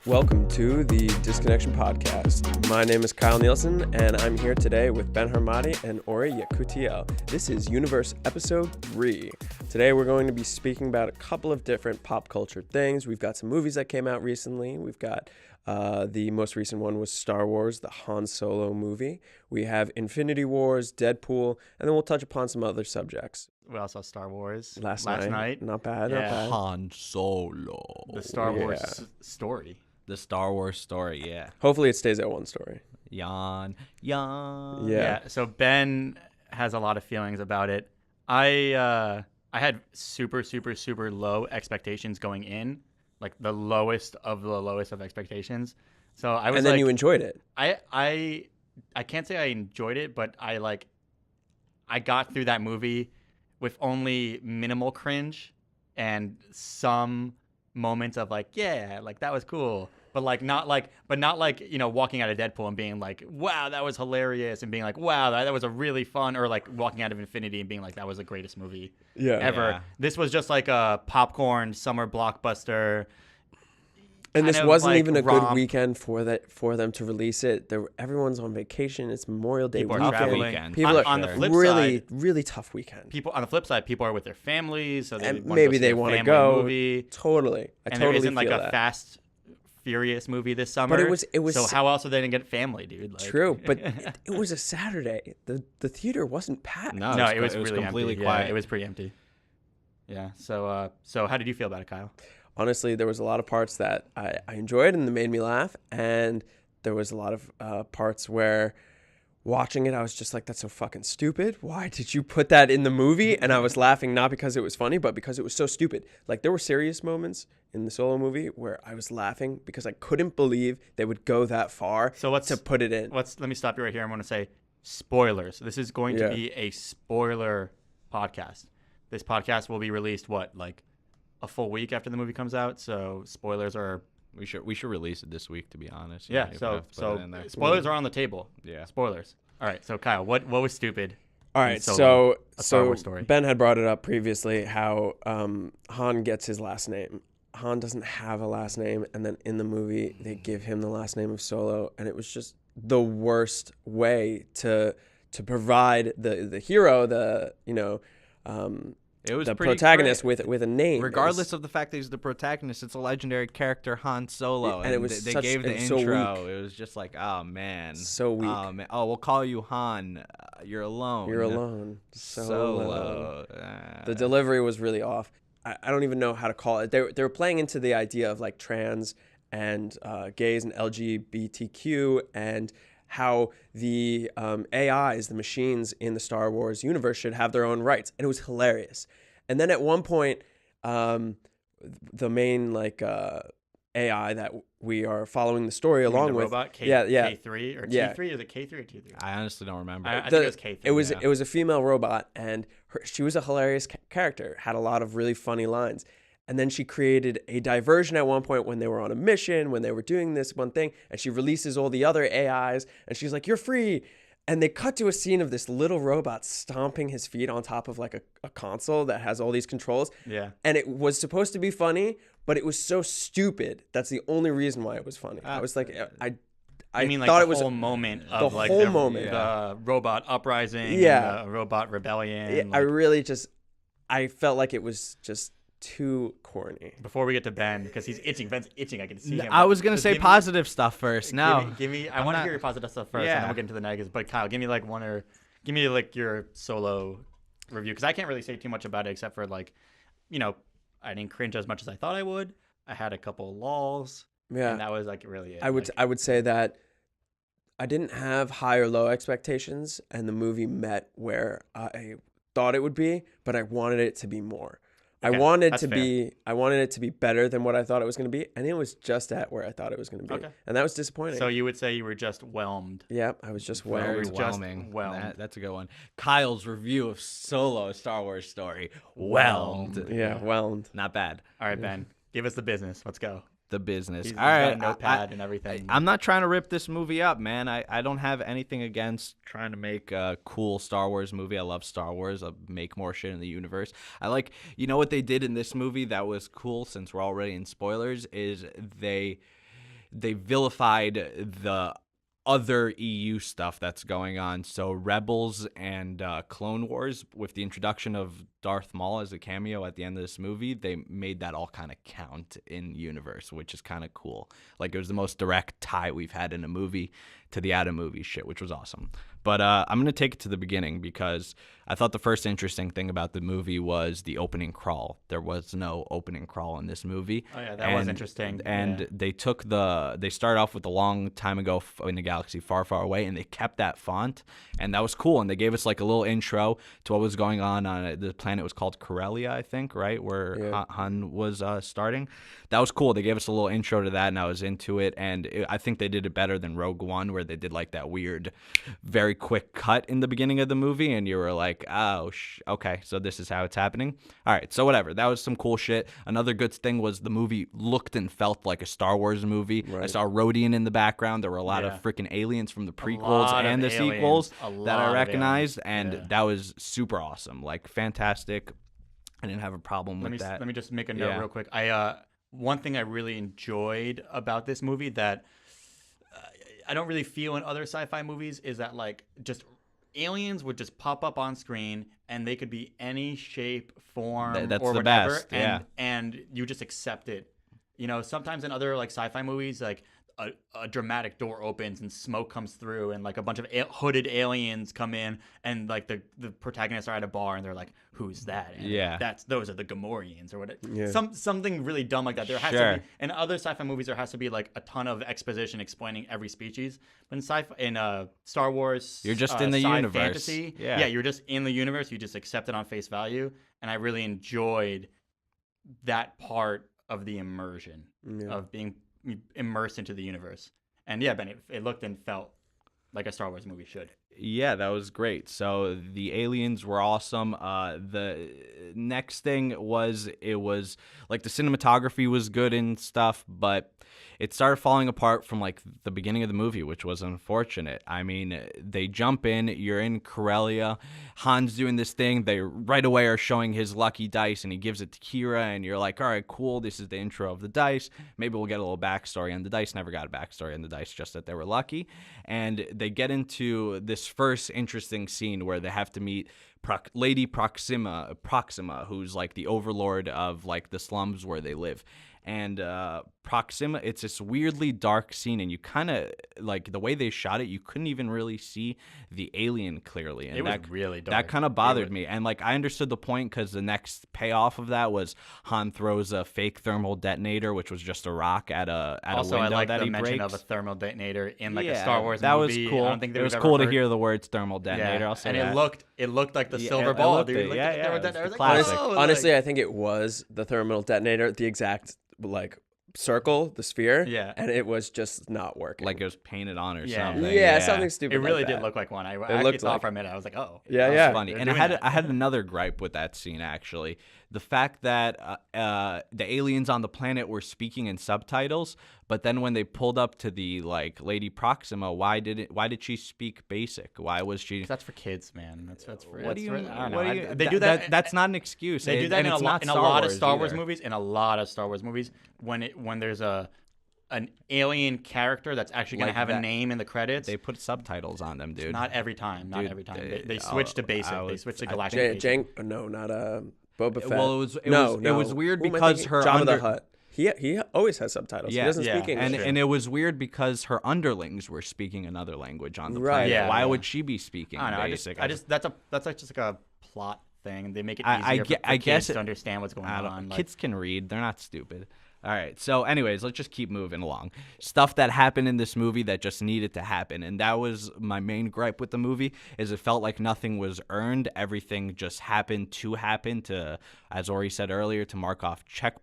Welcome to the Disconnection Podcast. My name is Kyle Nielsen, and I'm here today with Ben Harmati and Ori Yakutiel. This is Universe Episode 3. Today we're going to be speaking about a couple of different pop culture things. We've got some movies that came out recently. We've got the most recent one was Star Wars, the Han Solo movie. We have Infinity Wars, Deadpool, and then we'll touch upon some other subjects. We also saw Star Wars Last night. Not bad, not bad. Han Solo. The Star Wars story. The Star Wars story, yeah. Hopefully it stays at one story. Yawn. Yeah. So Ben has a lot of feelings about it. I had super low expectations going in, like the lowest of expectations. So I was and then you enjoyed it. I can't say I enjoyed it, but I got through that movie with only minimal cringe and some moments of that was cool, but not walking out of Deadpool and being like, wow, that was hilarious, and being like, wow, that was a really fun, or like walking out of Infinity and being like, that was the greatest movie ever. Yeah. This was just like a popcorn summer blockbuster. And this wasn't even a romp. good weekend for them to release it. Everyone's on vacation. It's Memorial Day People are weekend. traveling. People are on the flip really, side, really tough weekend. people on the flip side, people are with their families, so And wanna maybe see they a want to family go. movie. Totally, I And totally there isn't like feel a that. Fast Furious movie this summer. But it was so how else are they gonna get family, dude? Like, true. But it was a Saturday. The theater wasn't packed. No, it was really completely empty. quiet. Yeah, it was pretty empty. Yeah. So how did you feel about it, Kyle? Honestly, there was a lot of parts that I enjoyed and that made me laugh, and there was a lot of parts where watching it, I was just like, that's so fucking stupid. Why did you put that in the movie? And I was laughing not because it was funny, but because it was so stupid. Like, there were serious moments in the Solo movie where I was laughing because I couldn't believe they would go that far to put it in. Let me stop you right here. I'm going to say spoilers. This is going to be a spoiler podcast. This podcast will be released, a full week after the movie comes out, so spoilers are... We should release it this week, to be honest. Yeah, so spoilers are on the table. Yeah. Spoilers. All right, so Kyle, what was stupid? All right, Solo, a Star so Wars story. Ben had brought it up previously how Han gets his last name. Han doesn't have a last name, and then in the movie they give him the last name of Solo, and it was just the worst way to provide the hero, It was the pretty protagonist great. with a name. Regardless of the fact that he's the protagonist, it's a legendary character, Han Solo. And it was they such- gave the it was so intro. weak. It was just like, oh, man. So weak. Oh, man. Oh, we'll call you Han. You're alone. You're alone. Solo. The delivery was really off. I don't even know how to call it. They were playing into the idea of like trans and gays and LGBTQ and how the AIs, the machines in the Star Wars universe, should have their own rights. And it was hilarious. And then at one point, the main AI that we are following the story along with. Robot? K3 or T3? Is it K3 or T3? I honestly don't remember. I think it was K3. It was a female robot, and she was a hilarious character, had a lot of really funny lines. And then she created a diversion at one point when they were on a mission, when they were doing this one thing, and she releases all the other AIs, and she's like, you're free. And they cut to a scene of this little robot stomping his feet on top of like a console that has all these controls. Yeah. And it was supposed to be funny, but it was so stupid. That's the only reason why it was funny. I was like, I mean, like thought the it was whole moment of the like whole moment. the robot uprising, Yeah. and the robot rebellion. I really I felt like it was just too corny. Before we get to Ben, because he's itching. Ben's itching. I can see him. I was going to Just say give me- positive stuff first. No. Give me I want to hear your positive stuff first, and Yeah. then we'll get into the negatives. But Kyle, give me your Solo review, because I can't really say too much about it except for I didn't cringe as much as I thought I would. I had a couple lulls. Yeah. And that was really it. I would say that I didn't have high or low expectations, and the movie met where I thought it would be, but I wanted it to be more. Okay, I wanted that's it to be better than what I thought it was going to be, and it was just at where I thought it was going to be. Okay. And that was disappointing. So you would say you were just whelmed. Yeah, I was just Very whelmed. whelming. whelmed. That's a good one. Kyle's review of Solo, a Star Wars story. Whelmed. Yeah, whelmed. Not bad. All right, Ben, give us the business. Let's go. The business. He's All right. got a notepad and everything. I'm not trying to rip this movie up, man. I don't have anything against trying to make a cool Star Wars movie. I love Star Wars. I'll make more shit in the universe. What they did in this movie that was cool, since we're already in spoilers, is they they vilified the other EU stuff that's going on. So Rebels and Clone Wars, with the introduction of Darth Maul as a cameo at the end of this movie, they made that all kind of count in universe, which is kind of cool. Like, it was the most direct tie we've had in a movie to the out of movie shit, which was awesome. But I'm going to take it to the beginning because I thought the first interesting thing about the movie was the opening crawl. There was no opening crawl in this movie. Oh, yeah, that was interesting. And they started off with a long time ago in a galaxy far, far away, and they kept that font, and that was cool. And they gave us like a little intro to what was going on the planet. Was called Corellia, I think, right? Where Han was starting. That was cool. They gave us a little intro to that, and I was into it. And I think they did it better than Rogue One, where they did like that weird, very quick cut in the beginning of the movie, and you were like, oh, okay, so this is how it's happening. All right, so whatever. That was some cool shit. Another good thing was the movie looked and felt like a Star Wars movie. Right. I saw Rodian in the background. There were a lot of freaking aliens from the prequels and the sequels that I recognized, and that was super awesome. Like, fantastic. I didn't have a problem with that. Let me just make a note real quick. One thing I really enjoyed about this movie that I don't really feel in other sci-fi movies is that, like, just aliens would just pop up on screen and they could be any shape, form, that's or the whatever, best. and you just accept it. You know, sometimes in other like sci-fi movies, like a dramatic door opens and smoke comes through and like a bunch of hooded aliens come in and like the protagonists are at a bar and they're like, who's that? And those are the Gamorreans or whatever. Yeah. Something really dumb like that. There has to be, in other sci-fi movies, there has to be like a ton of exposition explaining every species. But in Star Wars, you're just in the universe. Fantasy, you're just in the universe. You just accept it on face value. And I really enjoyed that part of the immersion of being immersed into the universe. And Ben, it looked and felt like a Star Wars movie should. Yeah, that was great. So the aliens were awesome. The next thing was, it was like the cinematography was good and stuff, but it started falling apart from like the beginning of the movie, which was unfortunate. I mean, they jump in, you're in Corellia, Han's doing this thing, they right away are showing his lucky dice and he gives it to Kira, and you're like, all right, cool, this is the intro of the dice. Maybe we'll get a little backstory on the dice. Never got a backstory on the dice, just that they were lucky. And they get into this first interesting scene where they have to meet Lady Proxima, who's like the overlord of like the slums where they live. And Proxima, it's this weirdly dark scene, and you kind of, like, the way they shot it, you couldn't even really see the alien clearly. And it was really dark. That kind of bothered me. And, like, I understood the point because the next payoff of that was Han throws a fake thermal detonator, which was just a rock at a window that he breaks. Also, I like the mention of a thermal detonator in, like, a Star Wars movie. That was cool. I don't think it was cool to hear the words thermal detonator. I'll say and that. It looked like the silver ball, dude. Classic. Honestly, I think it was the thermal detonator, the exact, like, circle, the sphere, and it was just not working. Like it was painted on or something. Yeah, something stupid. It really like did that. look like one. I actually thought for a minute, I was like, oh, yeah, funny. And I had another gripe with that scene actually. The fact that the aliens on the planet were speaking in subtitles, but then when they pulled up to the like Lady Proxima, why did she speak basic? Why was she? That's for kids, man. That's for. What do you? I don't know. They do that. That's not an excuse. They do that in a lot of Star Wars movies. In a lot of Star Wars movies, when there's an alien character that's actually going to have a name in the credits, they put subtitles on them, dude. Not every time. Not every time. They switch to basic. They switch to galactic. No, not Boba Fett. Well, it was weird because her Jabba the Hutt. He always has subtitles. Yeah, he doesn't speak English. And it was weird because her underlings were speaking another language on the planet. Yeah, why would she be speaking basic? I just that's just like a plot thing. They make it easier for kids to understand what's going on. Kids can read. They're not stupid. All right. So anyways, let's just keep moving along. Stuff that happened in this movie that just needed to happen. And that was my main gripe with the movie, is it felt like nothing was earned. Everything just happened to, as Ori said earlier, to mark off check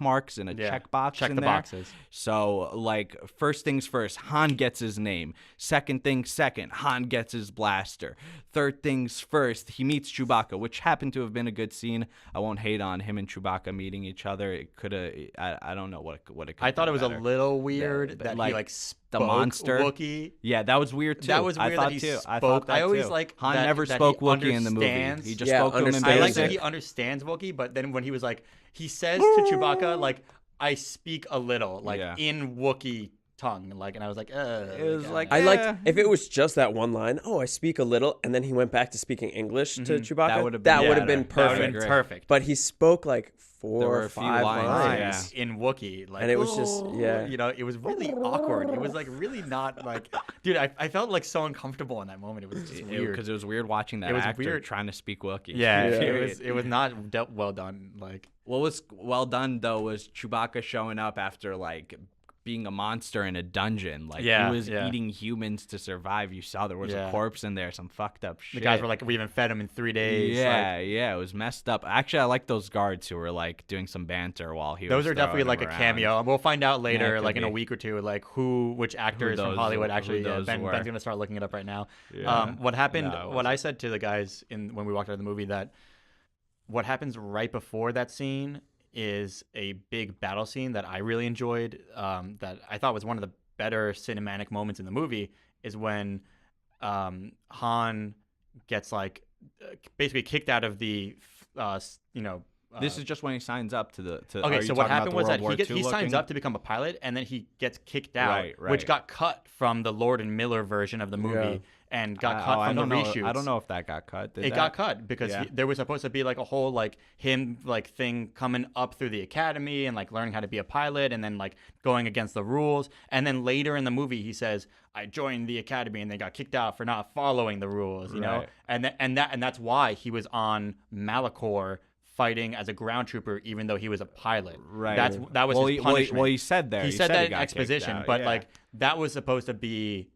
marks in a checkbox. Check in the there. boxes. So, like, first things first, Han gets his name. Second things second, Han gets his blaster. Third things first, he meets Chewbacca, which happened to have been a good scene. I won't hate on him and Chewbacca meeting each other. It could have, I don't know what it could have I thought it was better. A little weird that he, like, spoke the monster Wookiee. Yeah, that was weird, too. That was weird. I thought, that he too. Spoke. I thought that, I always too. like Han that, never that spoke he Wookiee in the movie. He just spoke to him in I like basic. that he understands Wookiee, but then when he was like, he says to Chewbacca, like, I speak a little, like, in Wookiee tongue, like, and I was like, It was like, I liked eh. if it was just that one line. Oh, I speak a little, and then he went back to speaking English to Chewbacca. That would've been that would have better. been That that would perfect. have been perfect. But he spoke like There 4 were or a few 5 lines, lines. yeah. in Wookiee, like, And it was just- yeah. you know, it was really awkward. It was like really not like, dude, I felt like so uncomfortable in that moment. It was just weird. Because it was weird watching that It was actor weird. trying to speak Wookiee. Yeah, Yeah. it was not dealt well done. Like, What was well done though was Chewbacca showing up after like being a monster in a dungeon. Like Yeah, he was yeah. eating humans to survive. You saw there was Yeah. a corpse in there, some fucked up shit. the guys were like, we haven't fed him in 3 days. yeah, like, yeah, it was messed up. Actually, I like those guards who were like doing some banter while he was those are definitely throwing like a them cameo. around. We'll find out later, could like in a be. week or two, like which actors from those- Hollywood who actually. those Ben's were. gonna start looking it up right now. Yeah. What happened? No, it what I said to the guys when we walked out of the movie, that what happens right before that scene is a big battle scene that I really enjoyed. That I thought was one of the better cinematic moments in the movie is when Han gets like basically kicked out of the This is just when he signs up to the. To, okay, are so you what talking about happened the was World that War he II signs looking? up to become a pilot, and then he gets kicked out, Right, which right. got cut from the Lord and Miller version of the movie, Yeah. and got I cut from the don't know. reshoots. I don't know if that got cut. Did It that? got cut because Yeah. there was supposed to be like a whole like him like thing coming up through the academy and like learning how to be a pilot and then like going against the rules. And then later in the movie he says, I joined the academy and they got kicked out for not following the rules, you know? Right. And that's why he was on Malachor fighting as a ground trooper even though he was a pilot. Right. That was his punishment. Well, he said there. He said that he in got kicked exposition, out, but yeah. like that was supposed to be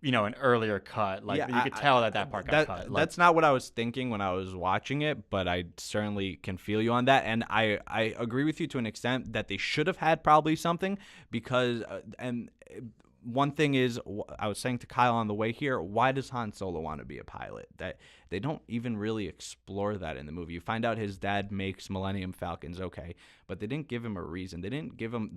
an earlier cut. Like Yeah, you could tell that part got cut. Like, That's not what I was thinking when I was watching it, but I certainly can feel you on that. And I agree with you to an extent that they should have had probably something because one thing is, I was saying to Kyle on the way here, why does Han Solo want to be a pilot? That they don't even really explore that in the movie. You find out his dad makes Millennium Falcons, okay, but they didn't give him a reason. They didn't give him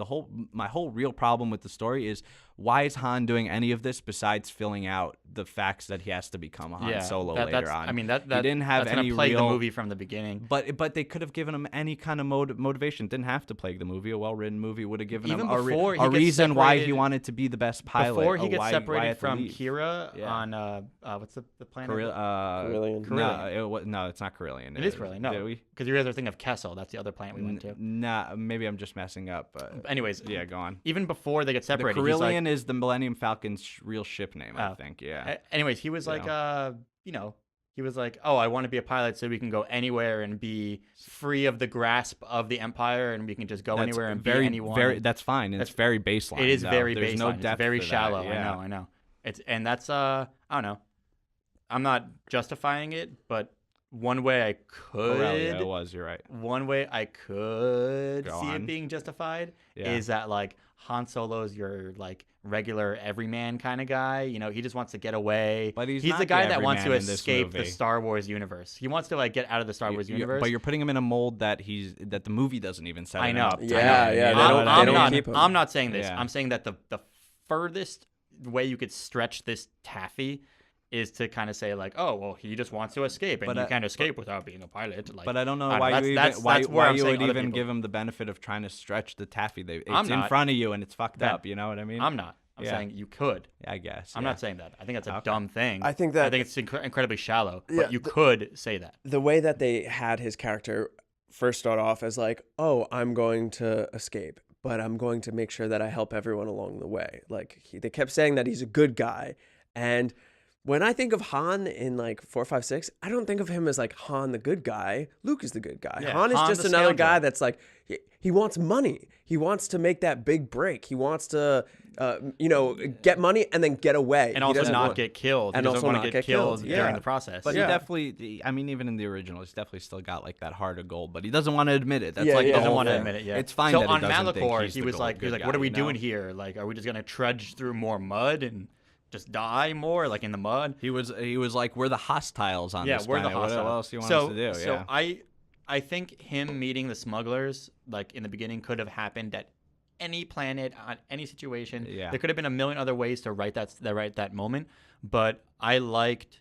my whole real problem with the story is why is Han doing any of this besides filling out the facts that he has to become Han Solo later on? I mean, that he didn't have that's gonna any plague real the movie from the beginning. But they could have given him any kind of motivation. Didn't have to plague the movie. A well-written movie would have given Even him before he a gets reason why he separated- wanted to be the best pilot. Before he or gets why separated had to from leave. Kira Yeah. on what's the planet? Carillion. No, it's not Carillion. It is Carillion. No, Did we? because you guys are thinking of Kessel. That's the other planet we went to. Nah, maybe I'm just messing up. Anyways, yeah, go on. even before they get The separated, he's like, Carillion is the Millennium Falcon's real ship name, I Oh. think. Yeah. anyways, he was like, he was like, oh, I want to be a pilot so we can go anywhere and be free of the grasp of the Empire, and we can just go That's anywhere and very, be anyone. That's fine. And it's That's- very baseline. It is though. very There's baseline. no It's depth very to that, shallow. yeah. I know. That's I don't know. I'm not justifying it, but one way I Corellia, could it was. You're right. one way I could Go see on. it being justified Yeah. is that like Han Solo's your like regular everyman kind of guy. You know, he just wants to get away. But he's the not guy the that wants to everyman in this escape the movie. Star Wars universe. He wants to like get out of the Star Wars universe. But you're putting him in a mold that the movie doesn't even set I him know. up. to Yeah, be. yeah, You they know don't- what they I don't mean? not, keep him. I'm not saying this. Yeah. I'm saying that the furthest way you could stretch this taffy is to kind of say like, oh, well, he just wants to escape, and But, you can't escape without being a pilot. Like, But I don't know I don't why know, you even that's where why I'm you saying would other even people- give him the benefit of trying to stretch the taffy. It's I'm in not. front of you and it's fucked Ben, up. You know what I mean? I'm not. I'm Yeah. saying you could. I guess. I'm yeah. not saying that. I think that's a Okay. dumb thing. I think I that think it's incredibly shallow. Yeah, But you could say that. the way that they had his character first start off as like, oh, I'm going to escape, but I'm going to make sure that I help everyone along the way. Like they kept saying that he's a good guy. And when I think of Han in like 4, 5, 6, I don't think of him as like Han the good guy. Luke is the good guy. Yeah, Han is Han just the another scoundrel. guy that's like, he wants money. He wants to make that big break. He wants to, get money and then get away. And He also doesn't not want- get killed. and he doesn't also want not to get get killed. killed Yeah. during the process. But Yeah. he definitely, I mean, even in the original, he's definitely still got like that heart of gold, but he doesn't want to admit it. That's Yeah, like yeah. the doesn't whole want to thing. admit it. Yeah, It's fine So that he on doesn't think Malachor, he's he the was like, good what guy, are we you doing know? here? Like, are we just gonna trudge through more mud and just die more, like in the mud? He was like, we're the hostiles on this We're the planet. What hostiles. else do you want so, us to do? So Yeah. I think him meeting the smugglers, like in the beginning, could have happened at any planet, on any situation. Yeah. There could have been a million other ways to write that moment, but I liked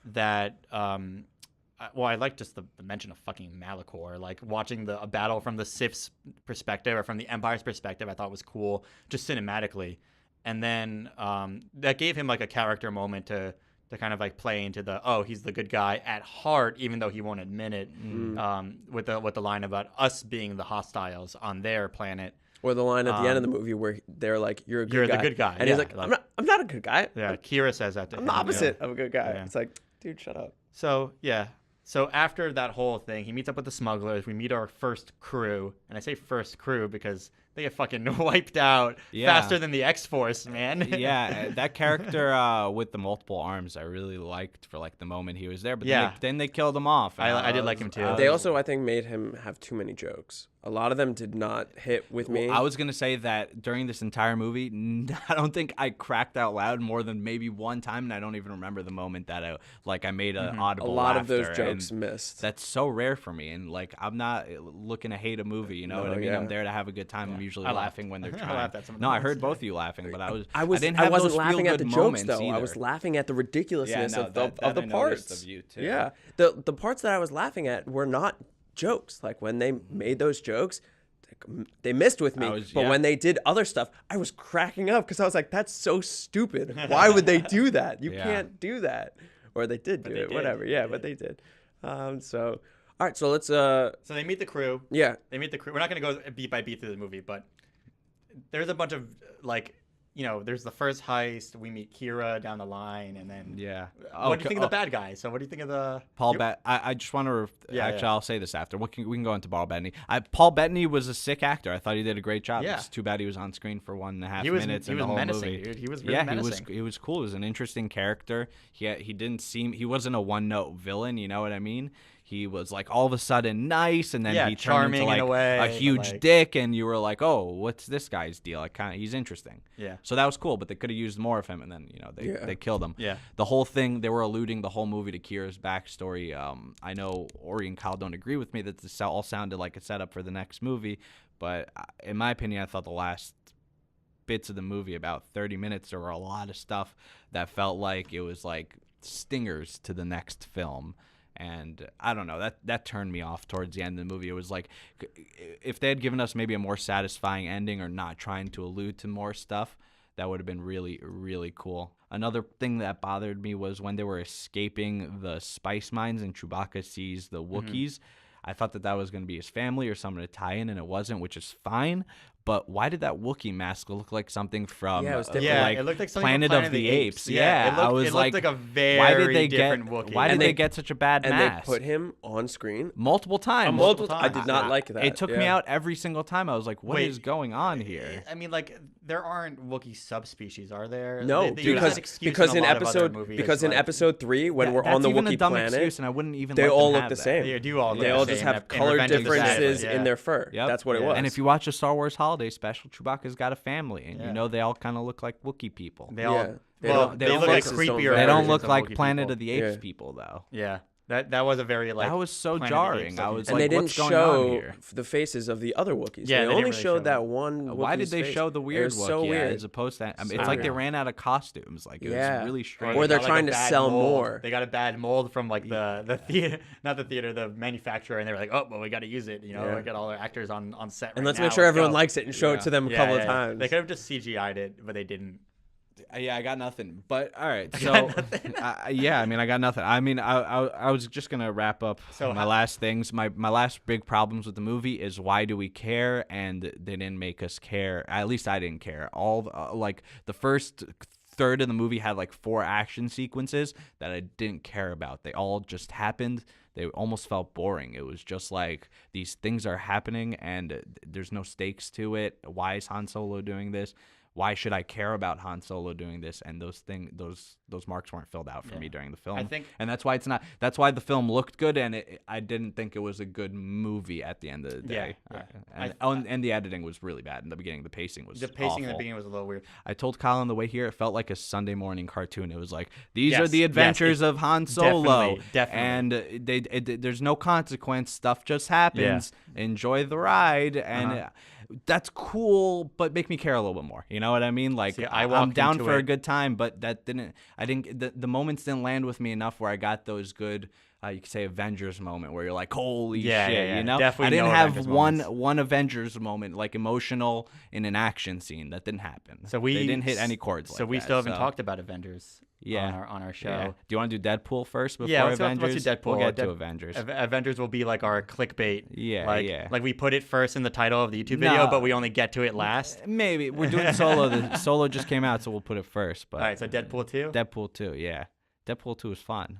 that. I like just the mention of fucking Malachor. Like watching a battle from the Sith's perspective or from the Empire's perspective, I thought was cool, just cinematically. And then that gave him like a character moment to kind of like play into he's the good guy at heart, even though he won't admit it. With the line about us being the hostiles on their planet. Or the line at the end of the movie where they're like, "You're a good guy." You're the good guy. And he's like, I'm not a good guy. Yeah, Kira says that to him. I'm the opposite of a good guy. Yeah. It's like, dude, shut up. So, yeah. So after that whole thing, he meets up with the smugglers. We meet our first crew. And I say first crew because they get fucking wiped out faster than the X-Force, man. Yeah, that character with the multiple arms, I really liked for like the moment he was there. But then they killed him off. I did like him too. They also, I think, made him have too many jokes. A lot of them did not hit with me. I was going to say that during this entire movie, I don't think I cracked out loud more than maybe one time, and I don't even remember the moment that I made an audible A lot of laughter, those jokes missed. That's so rare for me, and like I'm not looking to hate a movie, you know what I mean? I'm there to have a good time. I'm usually laughing when they're trying. I laughed at some of the No, I moments, heard both of you laughing, but I wasn't laughing at the jokes though. Either. I was laughing at the ridiculousness of the parts. Of you too. Yeah, the parts that I was laughing at were not jokes. Like when they made those jokes, they missed with me. But when they did other stuff, I was cracking up because I was like, "That's so stupid. Why would they do that? You can't do that." Or they did do it. Whatever. Yeah, but they did. So. All right, so let's. So they meet the crew. Yeah. They meet the crew. We're not going to go beat by beat through the movie, but there's a bunch of like, there's the first heist. We meet Kira down the line, and then what do you think of the bad guy? So what do you think of the Paul Bettany? I just want to I'll say this after. We can go into Paul Bettany. Paul Bettany was a sick actor. I thought he did a great job. Yeah. It's too bad he was on screen for 1.5 minutes. He was menacing, dude. He was really menacing. He was cool. He was an interesting character. He wasn't a one-note villain. You know what I mean? He was like all of a sudden nice, and then he turned into like a huge dick, and you were like, "Oh, what's this guy's deal?" He's interesting. Yeah. So that was cool, but they could have used more of him, and then they killed him. Yeah. The whole thing, they were alluding the whole movie to Kira's backstory. I know Ori and Kyle don't agree with me that this all sounded like a setup for the next movie, but in my opinion, I thought the last bits of the movie, about 30 minutes, there were a lot of stuff that felt like it was like stingers to the next film. And I don't know, that turned me off towards the end of the movie. It was like, if they had given us maybe a more satisfying ending or not trying to allude to more stuff, that would have been really, really cool. Another thing that bothered me was when they were escaping the spice mines and Chewbacca sees the Wookiees. I thought that was going to be his family or someone to tie in, and it wasn't, which is fine. But why did that Wookiee mask look like something from it was it looked like something Planet from of the Apes? I was it like, looked like a very different Wookiee. Why did they get such a bad mask? And they put him on screen multiple times. I did not like that. It took me out every single time. I was like, what is going on here? I mean, like, there aren't Wookiee subspecies, are there? No, because in episode 3, when we're on the Wookiee planet, excuse, and I wouldn't even they let all them look have the that. same. They all just have color differences in their fur. That's what it was. And if you watch the Star Wars Holiday Special, Chewbacca's got a family, and they all kind of look like Wookiee people. They look like creepier. They don't look like Planet of the Apes people, though. Yeah. That was a very like that was so jarring. I was and like, they didn't what's going on here? the faces of the other Wookiees. Yeah, they only really showed that one. Why did Wookiee's they face. show the weird It was Wookiee so weird. as opposed to? I mean, it's like they ran out of costumes. Like it was really strange. Or they're trying to sell more. They got a bad mold from like the theater, not the theater, the manufacturer, and they were like, oh, well, we got to use it. We got all our actors on set. And let's make sure everyone likes it and show it to them a couple of times. They could have just CGI'd it, but they didn't. Yeah, I got nothing. But all right, so I got nothing. I mean, I was just gonna wrap up my last things. My last big problems with the movie is why do we care? And they didn't make us care. At least I didn't care. All like the first third of the movie had like 4 action sequences that I didn't care about. They all just happened. They almost felt boring. It was just like these things are happening and there's no stakes to it. Why is Han Solo doing this? Why should I care about Han Solo doing this? And those marks weren't filled out for me during the film. And that's why it's not. That's why the film looked good, and I didn't think it was a good movie at the end of the day. And the editing was really bad in the beginning. The pacing was awful. In the beginning was a little weird. I told Kyle on the way here, it felt like a Sunday morning cartoon. It was like these are the adventures of Han Solo, definitely. and there's no consequence. Stuff just happens. Enjoy the ride, and. That's cool, but make me care a little bit more. You know what I mean? Like I'm down for a good time, but that didn't. I didn't. The moments didn't land with me enough where I got those good you could say Avengers moment where you're like, holy Yeah, shit, yeah, yeah. you know? Definitely I didn't no have Avengers one moments. one Avengers moment like emotional in an action scene. That didn't happen. So they didn't hit any chords So like we that. still haven't talked about Avengers Yeah. on our show. Yeah. Do you want to do Deadpool first before Yeah, Avengers? let's do Deadpool. We'll get to Avengers. Avengers will be like our clickbait. Yeah, like, yeah. Like we put it first in the title of the YouTube video, No. but we only get to it last. Maybe we're doing Solo. The Solo just came out, so we'll put it first. But All right, so Deadpool 2? Deadpool 2, yeah. Deadpool 2 was fun.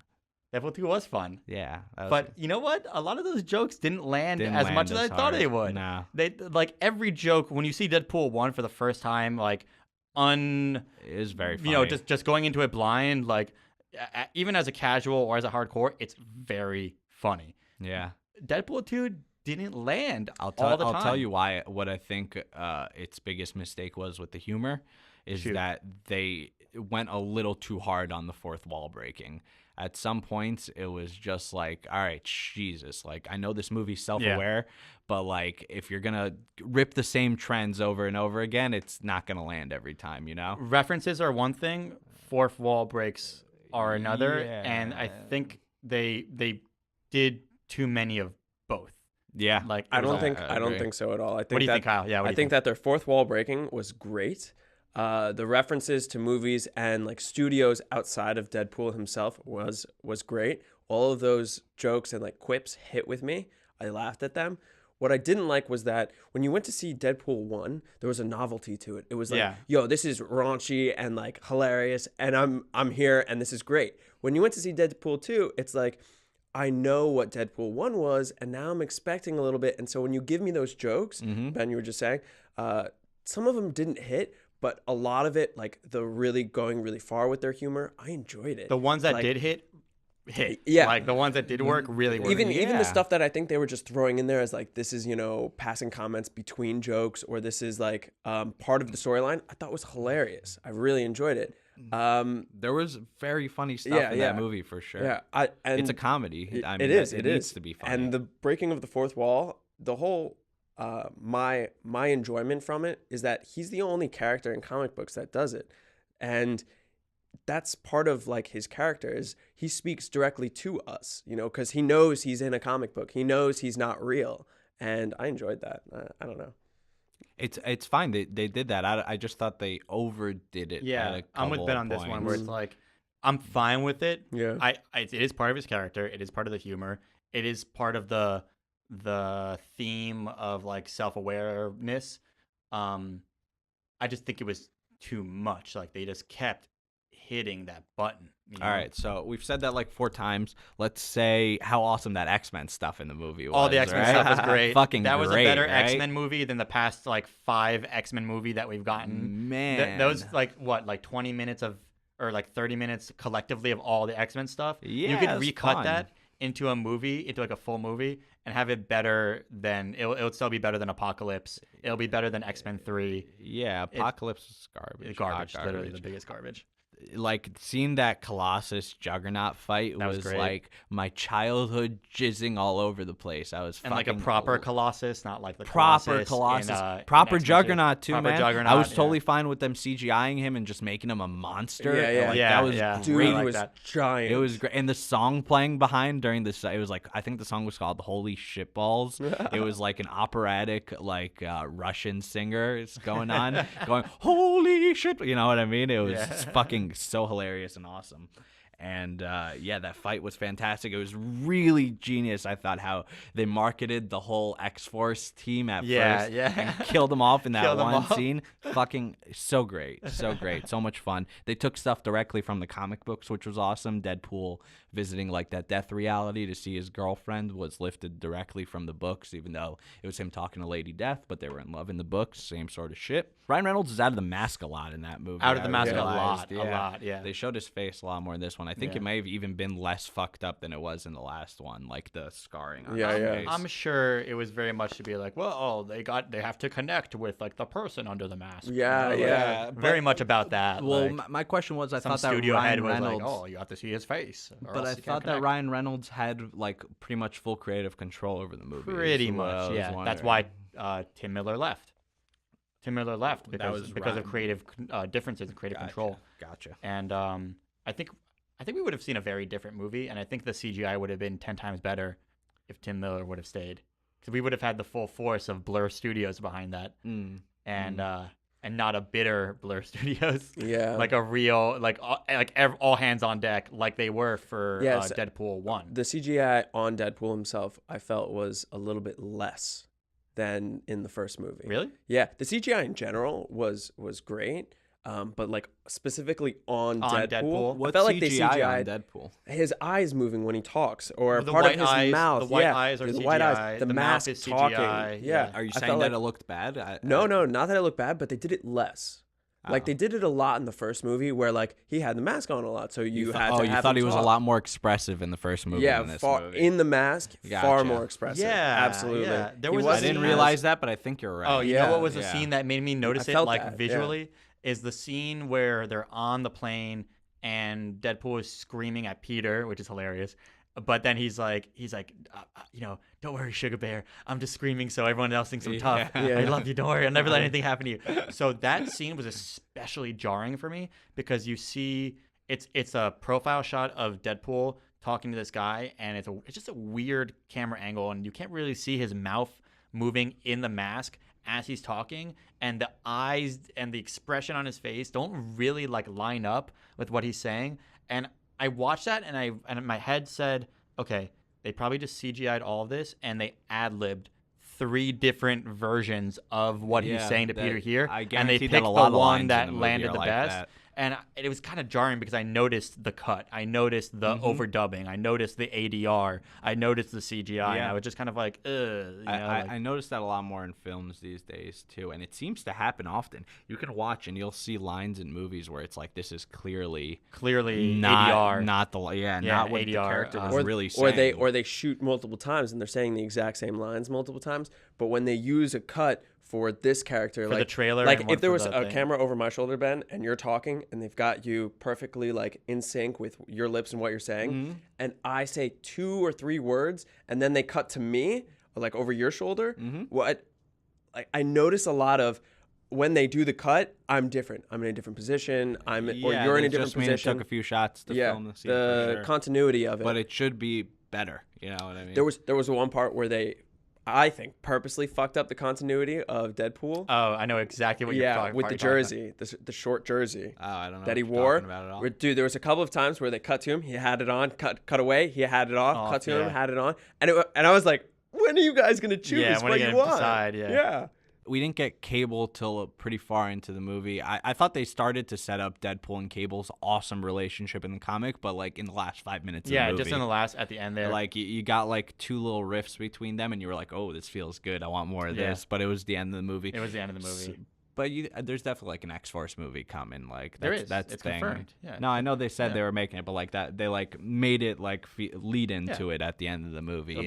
Deadpool 2 was fun. Yeah. But you know what? A lot of those jokes didn't land as much as I thought hard. they would. No. They like every joke when you see Deadpool 1 for the first time, like It is very funny. you know, just going into it blind, like even as a casual or as a hardcore, it's very funny. Yeah. Deadpool 2 didn't land I'll all the time. tell you why. What I think its biggest mistake was with the humor is that they went a little too hard on the fourth wall breaking. At some points, it was just like, all right, Jesus. Like, I know this movie's self-aware, but like, if you're gonna rip the same trends over and over again, it's not gonna land every time, you know? References are one thing, fourth wall breaks are another, and I think they did too many of both. Yeah. Like I don't agree. think so at all. I think what do you think, Kyle? Yeah, what do I you think that their fourth wall breaking was great. The references to movies and like studios outside of Deadpool himself was great. All of those jokes and like quips hit with me. I laughed at them. What I didn't like was that when you went to see Deadpool 1, there was a novelty to it. It was like, yo, this is raunchy and like hilarious, and I'm here and this is great. When you went to see Deadpool 2, it's like, I know what Deadpool 1 was, and now I'm expecting a little bit. And so when you give me those jokes, Ben, you were just saying, some of them didn't hit, but a lot of it, like the really going really far with their humor, I enjoyed it. The ones that like, did hit. Yeah. Like the ones that did work really worked. Even the stuff that I think they were just throwing in there as like, this is, you know, passing comments between jokes, or this is like part of the storyline, I thought was hilarious. I really enjoyed it. There was very funny stuff in that movie for sure. Yeah, it's a comedy. I mean, it needs is to be funny. And the breaking of the fourth wall, the whole my enjoyment from it is that he's the only character in comic books that does it, and that's part of like his character is he speaks directly to us, you know, because he knows he's in a comic book. He knows he's not real, and I enjoyed that. I don't know. It's fine. They did that. I just thought they overdid it. Yeah, I'm with Ben on this one where it's like, I'm fine with it. Yeah. It is part of his character. It is part of the humor. It is part of the theme of like self-awareness. I just think it was too much. Like they just kept hitting that button. You know? All right, so we've said that like 4 times. Let's say how awesome that X-Men stuff in the movie was. All the X-Men stuff was great. Fucking that was great, a better right? X-Men movie than the past like 5 X-Men movie that we've gotten. Man, those like what, like 20 minutes of, or like 30 minutes collectively of all the X-Men stuff. Yeah, you could it's recut fun. that into a movie, into like a full movie, and have it better than it'll still be better than Apocalypse. It'll be better than X-Men 3. Yeah, Apocalypse is garbage. Garbage, Hot literally the biggest garbage. Like seeing that Colossus Juggernaut fight That was was great. like my childhood jizzing all over the place. I was And like a fucking proper Colossus, not like the proper Colossus. proper in X-Men 2. Juggernaut too, Proper man. Juggernaut, I was yeah. totally fine with them CGIing him and just making him a monster. Yeah, yeah. Like, Yeah, that was yeah. Dude great. I like was that. giant. It was great, and the song playing behind during this, it was like, I think the song was called "Holy Shitballs." It was like an operatic, like Russian singer is going on, going "Holy shit," you know what I mean? It was fucking so hilarious and awesome. And yeah, that fight was fantastic. It was really genius, I thought, how they marketed the whole X-Force team at first and killed them off in that Killed them one off. scene. Fucking so great. So great. So much fun. They took stuff directly from the comic books, which was awesome. Deadpool visiting like that death reality to see his girlfriend was lifted directly from the books, even though it was him talking to Lady Death, but they were in love in the books. Same sort of shit. Ryan Reynolds is out of the mask a lot in that movie. Out of the I mask realized. a lot, yeah. They showed his face a lot more in this one. I think it may have even been less fucked up than it was in the last one, like the scarring on his face. I'm sure it was very much to be like, well, they have to connect with like the person under the mask. Yeah, Like, yeah. very much about that. Well, like, my question was, I some thought that studio head Ryan was Reynolds, like, oh, you have to see his face. or but else I you can't thought that connect. Ryan Reynolds had like pretty much full creative control over the movie. Pretty is what I much, was yeah. That's wondering. why Tim Miller left. Tim Miller left because was of Ryan- creative differences and creative control. Gotcha. And I think I think we would have seen a very different movie, and I think the CGI would have been 10 times better if Tim Miller would have stayed, because we would have had the full force of Blur Studios behind that, and not a bitter Blur Studios. Yeah. Like a real all hands on deck, like they were for Deadpool 1. The CGI on Deadpool himself, I felt, was a little bit less than in the first movie. Really? Yeah, the CGI in general was great, but like specifically on Deadpool, What I felt like CGI they CGI'd on Deadpool? his eyes moving when he talks, or The part white of his eyes, mouth. the white yeah, eyes are the CGI, white eyes, the the mouth mask is talking. CGI, Yeah. Are you I saying felt that like, it looked bad? No, not that it looked bad, but they did it less. Like Oh. they did it a lot in the first movie, where like he had the mask on a lot, so you had to you have thought him he was a talk. lot more expressive in the first movie Yeah, than this far movie. in the mask, far Gotcha. more expressive. Yeah, absolutely. yeah. There He was a I wasn't didn't scene- realize that, but I think you're right. Oh, you Yeah. know what was the Yeah. scene that made me notice it felt like that, yeah. visually? Is the scene where they're on the plane and Deadpool is screaming at Peter, which is hilarious. But then he's like, don't worry, Sugar Bear. I'm just screaming so everyone else thinks I'm tough. Yeah. I love you. Don't worry. I'll never let anything happen to you. So that scene was especially jarring for me because you see it's a profile shot of Deadpool talking to this guy, and it's just a weird camera angle, and you can't really see his mouth moving in the mask as he's talking, and the eyes and the expression on his face don't really like line up with what he's saying. And I watched that, and my head said, okay, they probably just CGI'd all of this, and they ad-libbed 3 different versions of what he's saying to Peter here, I and they guarantee picked that the a lot of one lines in that the movie landed are the like best. that. And it was kind of jarring because I noticed the cut. I noticed the overdubbing. I noticed the ADR. I noticed the CGI. And I was just kind of like, ugh. I noticed that a lot more in films these days too, and it seems to happen often. You can watch and you'll see lines in movies where it's like, this is clearly ADR. not what ADR, the character was really saying. or they shoot multiple times and they're saying the exact same lines multiple times, but when they use a cut for this character, For like the trailer like and one if there for was the a thing. camera over my shoulder, Ben, and you're talking and they've got you perfectly like in sync with your lips and what you're saying, and I say 2 or 3 words and then they cut to me like over your shoulder, I notice a lot of when they do the cut, I'm different. I'm in a different position. Or you're in a different position. Took a few shots to film the scene. The for sure. continuity of it. But it should be better. You know what I mean? There was one part where they, I think, purposely fucked up the continuity of Deadpool. Oh, I know exactly what you're talking with the about. jersey, the short jersey. Oh, I don't know that he what you're wore. talking about at all. Dude, there was a couple of times where they cut to him, he had it on, cut away, he had it off, cut to him, had it on, and I was like, when are you guys gonna choose when what are you you gonna want? decide? Yeah. We didn't get Cable till pretty far into the movie. I thought they started to set up Deadpool and Cable's awesome relationship in the comic, but like in the last 5 minutes of the movie. Just at the end there. Like you got like 2 little riffs between them, and you were like, "Oh, this feels good. I want more of this." But it was the end of the movie. It was the end of the movie. But there's definitely like an X-Force movie coming. Like There is. That's It's thing. confirmed. Yeah. No, I know they said they were making it, but like that, they like made it like lead into it at the end of the movie.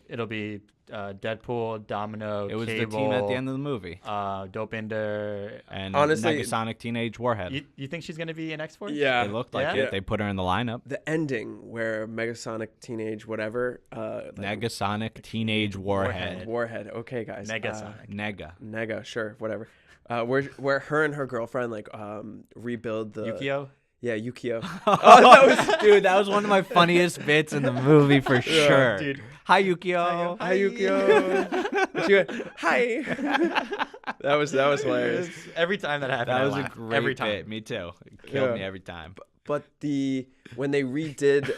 It'll be Deadpool, Domino, It was Cable, the team at the end of the movie. Dopinder. And honestly, Negasonic Teenage Warhead. You think she's gonna be an X-Force? Yeah. It looked like Yeah? it. They put her in the lineup. The ending where Megasonic Teenage whatever. Negasonic Teenage Warhead. Warhead. Okay, guys. Negasonic. Nega, sure, whatever. Where her and her girlfriend like rebuild the Yukio. Yeah, Yukio. That was one of my funniest bits in the movie for sure. Dude. Hi Yukio. Hi Yukio. And she went, hi. that was hilarious. Every time that happened, That I was a laughed. great every time. bit. Me too. It killed Yeah. me every time. But when they redid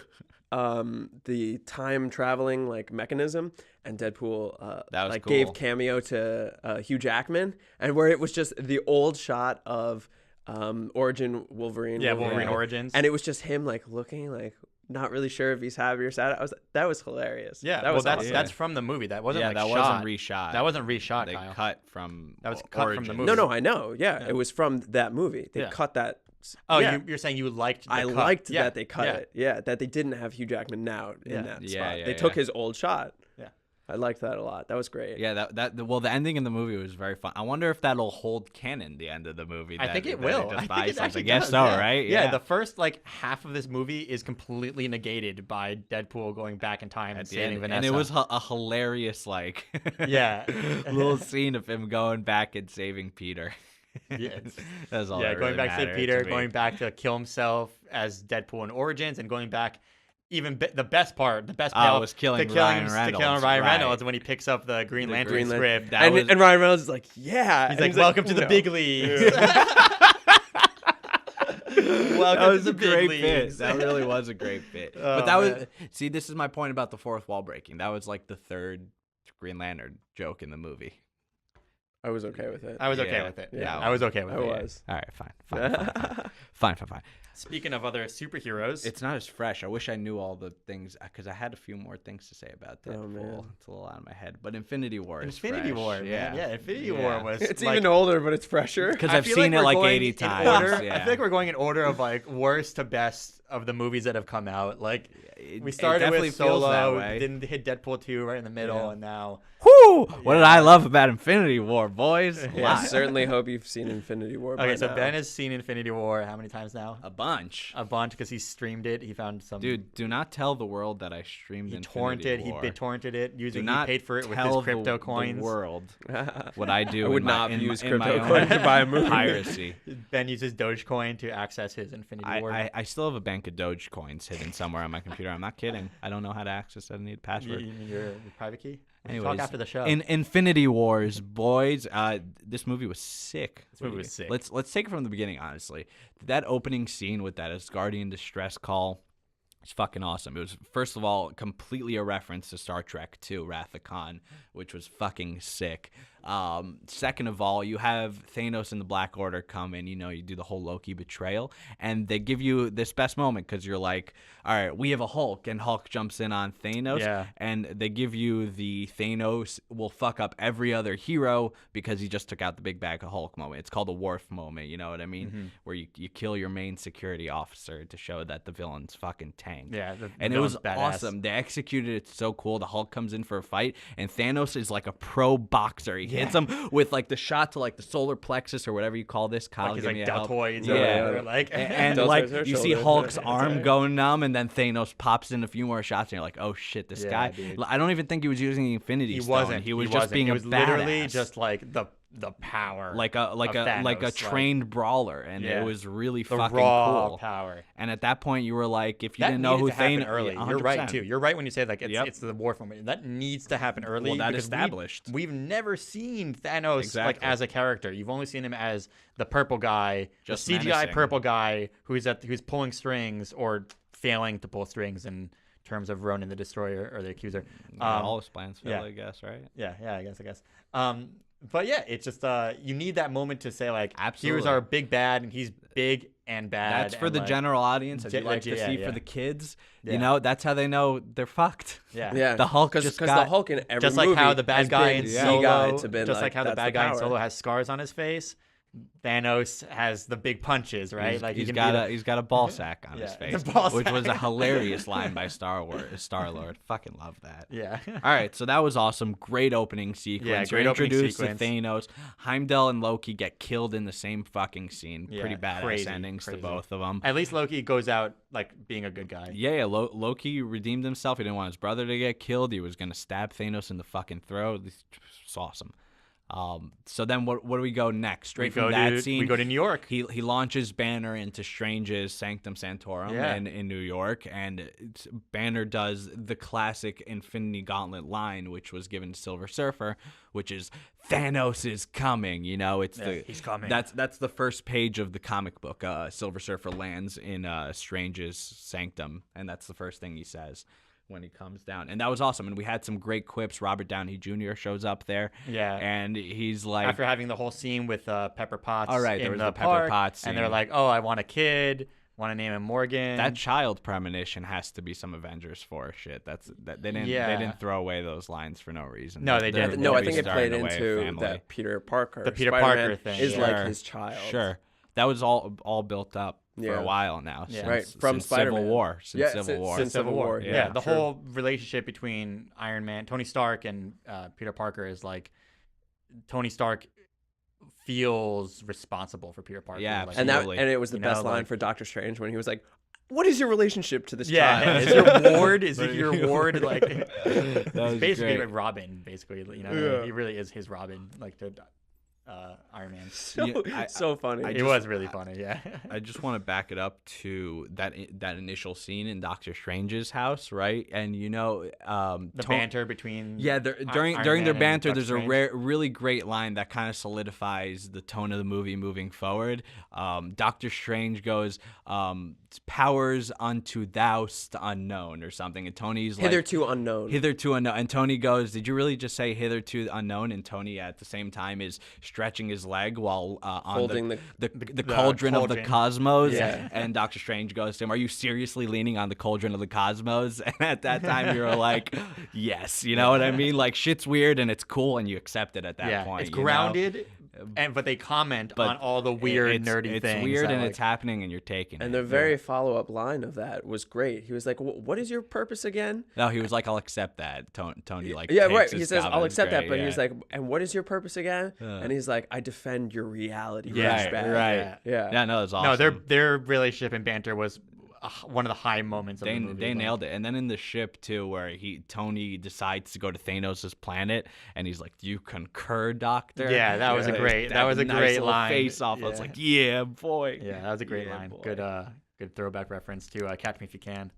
the time traveling like mechanism, and Deadpool That was like cool. gave cameo to Hugh Jackman, and where it was just the old shot of Origin Wolverine. Yeah, Wolverine Origins. And it was just him like looking like not really sure if he's happy or sad. That was hilarious. Yeah, that was awesome. that's from the movie. That wasn't that shot. wasn't reshot. That wasn't reshot. They Kyle. cut from That was cut from the movie. No, I know. Yeah, it was from that movie. They Yeah. cut that. Oh, yeah. you're saying you liked the I cut. liked Yeah, that they cut yeah. it. Yeah, that they didn't have Hugh Jackman now in that Yeah, spot. yeah, They took yeah. his old shot. Yeah. I liked that a lot. That was great. Yeah, the ending in the movie was very fun. I wonder if that'll hold canon the end of the movie. I think it that will. They I just think buy it something. actually Guess does, so, yeah. right? Yeah, the first half of this movie is completely negated by Deadpool going back in time and At the saving end. Vanessa. And it was a hilarious Yeah. little scene of him going back and saving Peter. Yeah, That's all. yeah, that going really back to mattered Peter, me. going back to kill himself as Deadpool in Origins, and going back the best part, the best payoff was killing to Ryan to Reynolds, killing Ryan right. Reynolds when he picks up the Green Lantern Green Lantern. script. That was- And Ryan Reynolds is like, yeah. He's And like, welcome to the no. big leagues. Welcome That was to a the big great leagues. bit. That really was a great bit. Oh, But that man. was see, this is my point about the fourth wall breaking. That was like the third Green Lantern joke in the movie. I was okay with it. I was okay Yeah. with it. Yeah, Yeah, I was okay with I it. was. All right, fine. Fine. Speaking of other superheroes, It's not as fresh. I wish I knew all the things because I had a few more things to say about Deadpool. Oh, man. It's a little out of my head. But Infinity War is Infinity fresh. War, man. Yeah, Infinity War was. It's like, even older, but it's fresher. Because I I've feel seen it we're like going 80 in times. order- Yeah. I feel like we're going in order of like worst to best of the movies that have come out. Like It- we it started definitely with feels that Solo, way. then hit Deadpool 2 right in the middle, Yeah. and now Whoo! What did Yeah. I love about Infinity War, boys? Yeah, I Lots. certainly hope you've seen Infinity War. okay. by So now. Ben has seen Infinity War how many times now? A bunch. A bunch because he streamed it. He found some. Dude, do not tell the world that I streamed he Infinity torrented. War. He torrented it Do using. He not paid for it with his tell crypto the coins. world what I do. I would in my- not in use my- in my crypto own coin to buy a movie. Piracy. Ben uses Dogecoin to access his Infinity War. I still have a bank of Doge coins hidden somewhere on my computer. I'm not kidding. I don't know how to access it. I need a You password. mean your private key? We can Anyways, talk after the show. in Infinity Wars, boys, this movie was sick. This movie was sick. Let's take it from the beginning. Honestly, that opening scene with that Asgardian distress call. It's fucking awesome. It was, first of all, completely a reference to Star Trek 2, Wrath of Khan, which was fucking sick. Second of all, you have Thanos and the Black Order come in. You know, you do the whole Loki betrayal, and they give you this best moment because you're like, all right, we have a Hulk, and Hulk jumps in on Thanos, Yeah. and they give you the Thanos will fuck up every other hero because he just took out the big bag of Hulk moment. It's called a Worf moment, you know what I mean? Mm-hmm. Where you kill your main security officer to show that the villain's fucking tank. yeah, And it was awesome. They executed it so cool. The Hulk comes in for a fight, and Thanos is like a pro boxer. He hits him with like the shot to like the solar plexus or whatever you call this. Kyle, Like he's give like me a help. deltoids Yeah. or whatever. Like, And Deltoids like are you see shoulders. Hulk's That's arm right. going numb, and then Thanos pops in a few more shots, and you're like, oh shit, this Yeah, guy. dude. I don't even think he was using the Infinity he Stone. wasn't. He was just wasn't. being It a was literally badass. just like the power, like a Thanos, trained brawler, and Yeah. it was really the fucking raw cool. power. And at that point, you were like, if you That didn't know needed who to happen Thanos, early. yeah, You're right 100%. too. You're right when you say like Yep. it's the Worf moment. That needs to happen early. Well, that because established. We've never seen Thanos like Exactly. as a character. You've only seen him as the purple guy, Just the CGI menacing. purple guy who's pulling strings or failing to pull strings in terms of Ronan the Destroyer or the Accuser. All his plans failed, yeah. I guess, right? Yeah, I guess. But yeah, it's just you need that moment to say like, here's Absolutely. our big bad, and he's big and bad. That's for and, the like, general audience, as you Yeah, like to yeah, see yeah. for the kids. Yeah. You know, that's how they know they're fucked. Yeah, Yeah, The Hulk because just the got- Hulk in every just like movie how the bad has guy been in the Solo, guy to been just like how the that's bad guy in power. Solo has scars on his face. Thanos has the big punches, right? He's, like he he's can got be a he's got a ball sack on his Yeah, face, the ball which was a sack. hilarious line by Star Lord. Fucking love that. yeah. All right, so that was awesome. Great opening sequence. Yeah, great You're opening introduced sequence. to Thanos. Heimdall and Loki get killed in the same fucking scene. Yeah, Pretty badass crazy, endings crazy. to both of them. At least Loki goes out like being a good guy. Yeah, Loki redeemed himself. He didn't want his brother to get killed. He was gonna stab Thanos in the fucking throat. It's awesome. So then what do we go next? Straight from that scene, we go to New York. He launches Banner into Strange's Sanctum Sanctorum Yeah. in New York, and Banner does the classic Infinity Gauntlet line, which was given to Silver Surfer, which is Thanos is coming. You know, it's he's coming. That's the first page of the comic book. Silver Surfer lands in Strange's Sanctum, and that's the first thing he says when he comes down. And that was awesome. And we had some great quips. Robert Downey Jr. shows up there. Yeah. And he's like, After having the whole scene with Pepper Potts All right, in there was the the Pepper park, Potts and they're scene. like, oh, I want a kid. Want to name him Morgan. that child premonition has to be some Avengers 4 shit. They didn't throw away those lines for no reason. No, they They're didn't. No, I really think it starting played away a into family. that Peter Parker. The Peter Spider-Man Parker thing, is yeah. like Sure. his child. Sure. That was all built up for Yeah. a while now. Yeah. Since, Right, from since Spider-Man. Civil War. Since Yeah, Civil War. since Civil War. Yeah, the sure. whole relationship between Iron Man, Tony Stark, and Peter Parker is like Tony Stark feels responsible for Peter Parker. Yeah, like, And that Absolutely. and it was the You know, best line like- for Doctor Strange when he was like, "What is your relationship to this yeah, child?" is your ward? Is he your ward? Like, That was he's basically great. like Robin. Basically, you know, Yeah. he really is his Robin. Like to Iron Man. So funny. It was really funny, yeah. I just want to back it up to that initial scene in Doctor Strange's house, right? And The banter between during Iron their Man and banter, Doctor there's Strange. a really great line that kind of solidifies the tone of the movie moving forward. Doctor Strange goes, "Powers unto thou'st unknown" or something, and Tony's like, Hitherto unknown. Hitherto unknown. And Tony goes, "Did you really just say hitherto unknown?" And Tony at the same time is stretching his leg while on Holding the cauldron of the cauldron. cosmos. Yeah. And Doctor Strange goes to him, "Are you seriously leaning on the cauldron of the cosmos?" And at that time, you're like, yes. You know what I mean? Like, shit's weird and it's cool and you accept it at that point. It's you know? grounded, but they comment But on all the weird, nerdy it's things. It's weird that, and like, it's happening and you're taking it. And the very follow-up line of that was great. He was like, "What is your purpose again?" No, he was like, "I'll accept that." Tony like, Yeah, takes right. his He says, job. "I'll It's accept that," great, but yeah. he's like, "And what is your purpose again?" And he's like, "I defend your reality." Right, Flashback. right. Yeah. Yeah, no, it's awesome. No, their relationship and banter was one of the high moments of the movie. They nailed it. And then in the ship too, where Tony decides to go to Thanos' planet, and he's like, "Do you concur, Doctor?" Yeah, that was a great nice line. Face off. I was like, "Yeah, boy." Yeah, that was a great line. boy. Good throwback reference to Catch Me If You Can.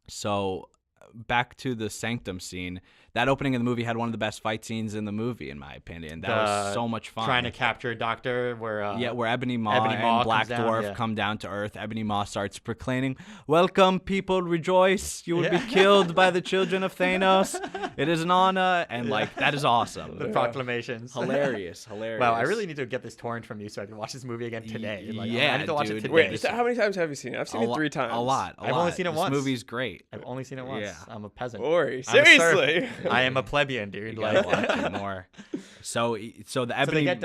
So back to the Sanctum scene. That opening of the movie had one of the best fight scenes in the movie, in my opinion. That was so much fun. Trying to capture Doctor, where where Ebony Maw and Black comes down, Dwarf come down to Earth. Ebony Maw starts proclaiming, "Welcome, people, rejoice! You will be killed by the children of Thanos. It is an honor," and like that is awesome. the proclamations. Hilarious. Wow, I really need to get this torrent from you so I can watch this movie again today. Like, yeah, I need to watch it dude. today. Wait, so how many times have you seen it? I've seen it 3 times. A lot. I've only seen it once. This movie's great. I've only seen it once. Yeah. I'm a peasant. Ori, I'm a serf. seriously. I am a plebeian, dude. You Like, gotta watch it more. So the Ebony. so they get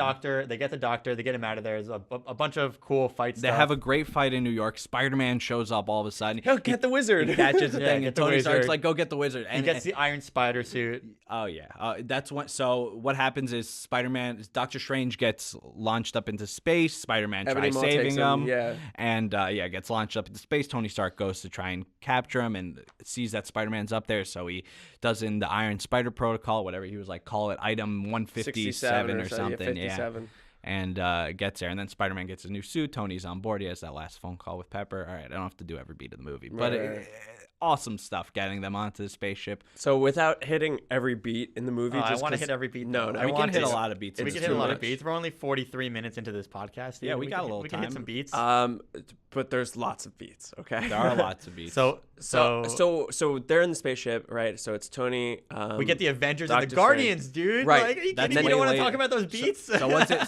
the doctor, they get him out of there. There's a bunch of cool fights. They have a great fight in New York. Spider-Man shows up all of a sudden. Yo, get the wizard. He catches the Yeah, thing, get and the Tony Stark's wizard. like, "Go get the wizard." He And gets the Iron Spider suit. oh yeah, that's what. So what happens is Doctor Strange gets launched up into space. Spider-Man Ebony tries Maw takes saving him, him, yeah. and gets launched up into space. Tony Stark goes to try and capture him, and sees that Spider-Man's up there, so he does in the Iron Spider protocol, whatever he was like, call it item 157 or so, something, yeah, 57. And gets there, and then Spider-Man gets a new suit. Tony's on board. He has that last phone call with Pepper. All right, I don't have to do every beat of the movie, but Right. awesome stuff getting them onto the spaceship. So without hitting every beat in the movie, I just want to 'cause- hit every beat. No, though. no, I we want can hit to. a lot of beats. We It's can hit too a lot much. of beats. We're only 43 minutes into this podcast. Dude. Yeah, we got a little We can hit time. some beats. But there's lots of beats. Okay. There are lots of beats. So they're in the spaceship, right? So it's Tony. we get the Avengers and Dr. the Guardians, dude. Right. Like, are you That's kidding me? You don't want way to talk later. about those beats?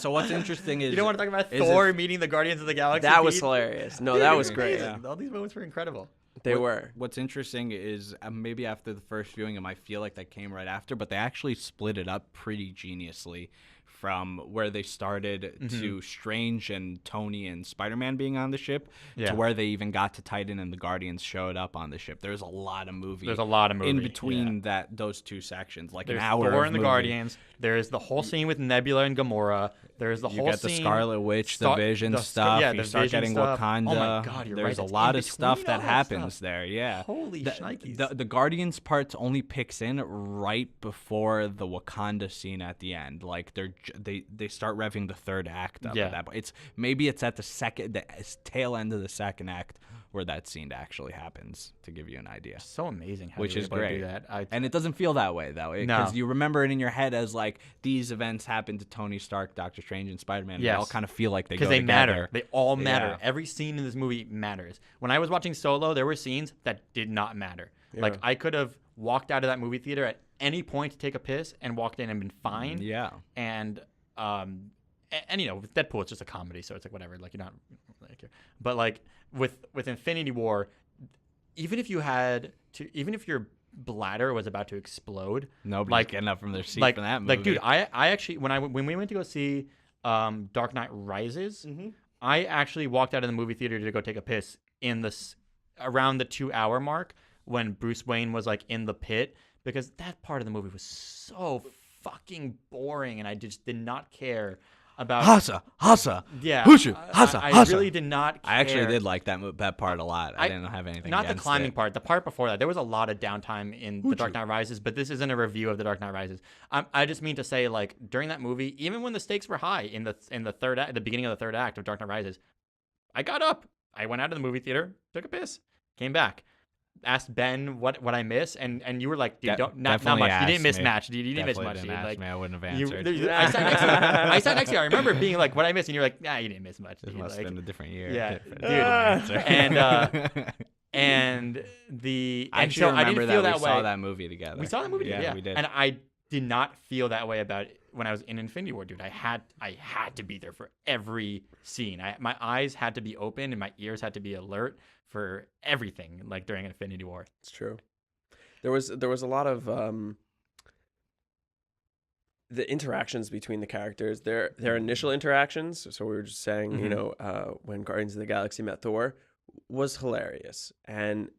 So what's interesting is You don't want to talk about is Thor if- meeting the Guardians of the Galaxy. That was beat? hilarious. No, Dude, that it was great. amazing. All these moments were incredible. They were. What's interesting is maybe after the first viewing, it might feel like that came right after, but they actually split it up pretty geniusly from where they started to Strange and Tony and Spider-Man being on the ship Yeah. to where they even got to Titan and the Guardians showed up on the ship. There's a lot of movie. There's a lot of movie in between those two sections, like There's an hour. Thor of and the movie. Guardians. There's the whole scene with Nebula and Gamora. There's the You whole get the scene. Scarlet Witch, the Vision stuff. Yeah, you the start Vision getting stuff. Wakanda. Oh my God, you're There's right. a It's lot in of stuff between all that that happens stuff. there. Yeah. Holy shnikes. The Guardians parts only picks in right before the Wakanda scene at the end. Like they start revving the third act up Yeah. at that point. It's at the tail end of the second act where that scene actually happens, to give you an idea. So amazing how Which they were is able to do great. that. And it doesn't feel that way though, because No. you remember it in your head as like these events happen to Tony Stark, Doctor Strange, and Spider-Man. Yes. They all kind of feel like they go Because they together. matter. They all matter. Yeah. Every scene in this movie matters. When I was watching Solo, there were scenes that did not matter. Like, I could have walked out of that movie theater at any point to take a piss and walked in and been fine. Yeah. And you know, with Deadpool, it's just a comedy, so it's like whatever. Like, you're not like, but like with Infinity War, even if your bladder was about to explode, Nobody's like getting up from their seat like from that movie. like dude, I actually when we went to go see Dark Knight Rises, I actually walked out of the movie theater to go take a piss around the 2-hour mark when Bruce Wayne was like in the pit, because that part of the movie was so fucking boring and I just did not care about Hasa, yeah. Hushu, Hasa, I Hasa. really did not care. I actually did like that part a lot. I didn't have anything Not the against climbing it. part. The part before that, there was a lot of downtime in The Dark Knight Rises, but this isn't a review of The Dark Knight Rises. I just mean to say, like during that movie, even when the stakes were high in the third act, the beginning of the third act of Dark Knight Rises, I got up, I went out of the movie theater, took a piss, came back, asked Ben what I miss, and you were like, dude, not much. You didn't miss much. You didn't miss much. Dude. Like, I wouldn't have you, answered. I sat next to you. I sat next to you. I remember being like, what I missed, and you're like, nah, you didn't miss much. This Dude. must Like, have been a different year. yeah, Different answer. and the I and actually so remember I didn't feel that that we way. saw that movie together. We saw that movie together. Yeah, we did. And I did not feel that way about it when I was in Infinity War, dude. I had to be there for every scene. My eyes had to be open and my ears had to be alert for everything, like during Infinity War. It's true. There was a lot of the interactions between the characters. Their initial interactions. So we were just saying, you know, when Guardians of the Galaxy met Thor, was hilarious, and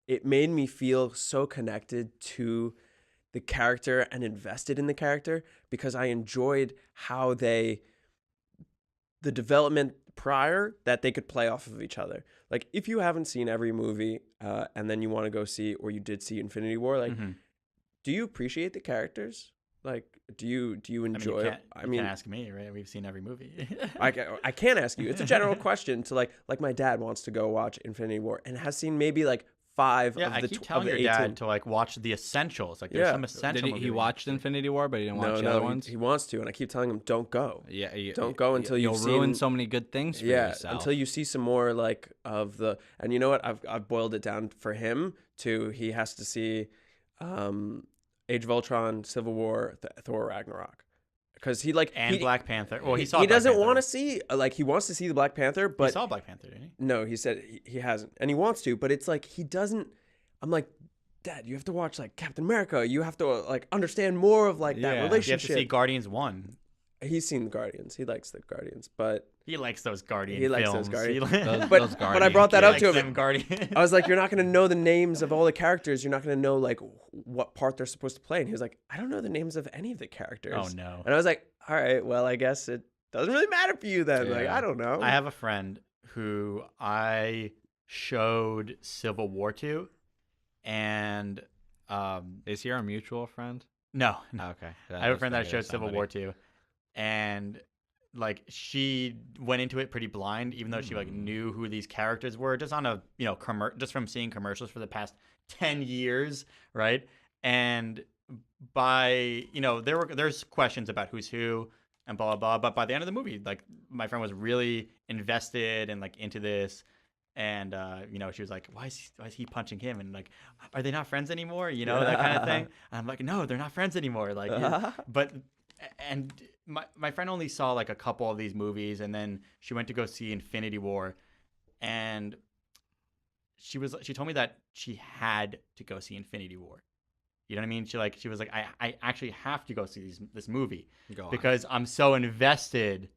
it made me feel so connected to the character and invested in the character because I enjoyed how the development prior that they could play off of each other. Like if you haven't seen every movie and then you want to go see, or you did see Infinity War, like do you appreciate the characters? Like do you enjoy it? I mean, you can't ask me, right? We've seen every movie. I can't ask you. It's a general question to like my dad wants to go watch Infinity War and has seen maybe like 5 yeah, of the I keep telling your 18. dad to like watch the essentials. Like there's some essential. Did he watched Infinity War, but he didn't watch the other ones? He wants to, and I keep telling him don't go. Yeah, don't go until you'll you've ruin seen, so many good things for yourself. Until you see some more like of the. And you know what? I've boiled it down for him to he has to see, Age of Ultron, Civil War, Thor Ragnarok. Because Black Panther. Well, he saw. He Black doesn't Panther. want to see he wants to see the Black Panther, but he saw Black Panther, didn't he? No, he said he hasn't, and he wants to, but it's like he doesn't. I'm like, Dad, you have to watch like Captain America. You have to like understand more of like that You have relationship. to see Guardians 1. He's seen the Guardians. He likes the Guardians, but he likes those Guardian he likes films. those Guardians. But I brought that up to him. Guardian. I was like, you're not going to know the names of all the characters. You're not going to know like what part they're supposed to play. And he was like, I don't know the names of any of the characters. Oh no. And I was like, all right, well, I guess it doesn't really matter for you then. Yeah. Like, I don't know. I have a friend who I showed Civil War to, and is he our mutual friend? no. Okay. I have a friend that I showed Civil War to, and like she went into it pretty blind, even though she like knew who these characters were just on a just from seeing commercials for the past 10 years, right? And by there's questions about who's who and blah blah blah, but by the end of the movie, like my friend was really invested and like into this. And she was like, why is he punching him? And like, are they not friends anymore? That kind of thing. And I'm like, no, they're not friends anymore. Like, and my friend only saw like a couple of these movies, and then she went to go see Infinity War, and she told me that she had to go see Infinity War. You know what I mean? She was like, I actually have to go see this movie because I'm so invested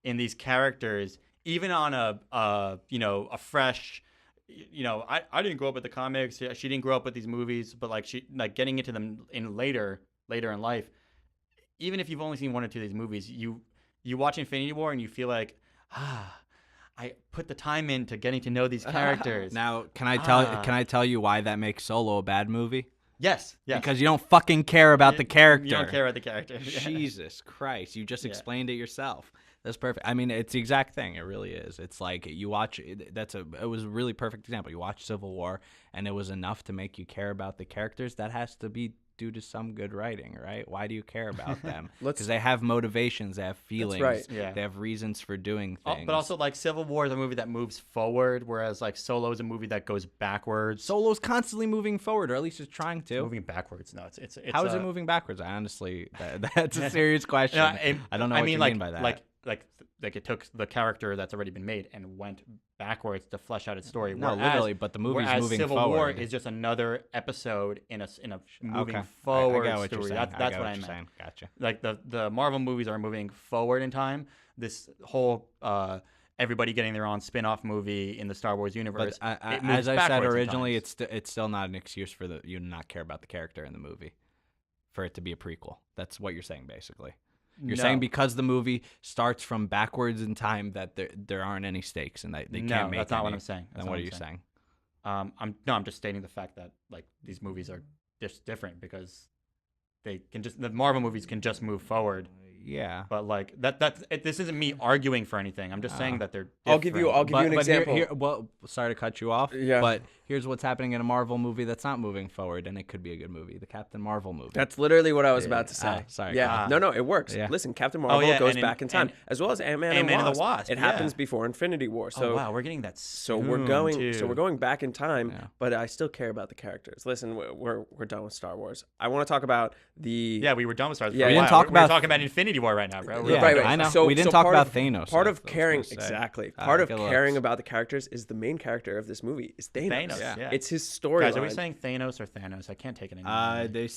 in these characters. Even on a fresh, I didn't grow up with the comics. She didn't grow up with these movies, but like she getting into them in later in life. Even if you've only seen one or two of these movies, you watch Infinity War and you feel like, I put the time into getting to know these characters. Now, can I tell you why that makes Solo a bad movie? Yes. Because you don't fucking care about the character. You don't care about the character. Jesus Christ, you just explained it yourself. That's perfect. I mean, it's the exact thing. It really is. It's like you watch. It was a really perfect example. You watch Civil War, and it was enough to make you care about the characters. That has to be due to some good writing, right? Why do you care about them? Because they have motivations, they have feelings, right. Yeah. They have reasons for doing things. But also, like Civil War is a movie that moves forward, whereas like Solo is a movie that goes backwards. Solo's constantly moving forward, or at least it's trying to. Moving backwards? No, it's How is it moving backwards? I honestly, that's a serious question. I don't know what you mean by that. Like it took the character that's already been made and went backwards to flesh out its story. No, literally, but the movie's moving Civil forward. War is just another episode in a moving Okay. forward I get what story. you're saying. That's I what I get meant. saying. Gotcha. Like the Marvel movies are moving forward in time. This whole everybody getting their own spin-off movie in the Star Wars universe. But it moves as I said backwards in originally, times. it's still not an excuse for you to not care about the character in the movie, for it to be a prequel. That's what you're saying, basically. You're No. saying because the movie starts from backwards in time that there aren't any stakes and that they can't make that's not what any. I'm saying. That's Then not what are I'm you saying? I'm just stating the fact that like these movies are just different because the Marvel movies can just move forward. Yeah. But like this isn't me arguing for anything. I'm just saying that they're different. I'll give you an example. Well, sorry to cut you off. Yeah. But here's what's happening in a Marvel movie that's not moving forward, and it could be a good movie. The Captain Marvel movie. That's literally what I was about to say. Sorry. Yeah. No, it works. Yeah. Listen, Captain Marvel yeah, goes and back in time, as well as Ant-Man and and the Wasp. Wasp, It yeah. happens before Infinity War. So oh wow, we're getting that. So we're going back in time, Yeah. but I still care about the characters. Listen, we're done with Star Wars. I want to talk about the Yeah, we were done with Star Wars. Yeah, for a we didn't while. talk We're about- talking about Infinity War right now, bro. Yeah, right. I know. So We didn't so talk part about of, Thanos. Part I of was caring gonna say. exactly. Part of Good looks. caring about the characters is the main character of this movie is Thanos. Thanos. Yeah. It's his story. Guys, are we saying Thanos or Thanos? I can't take it anymore. They I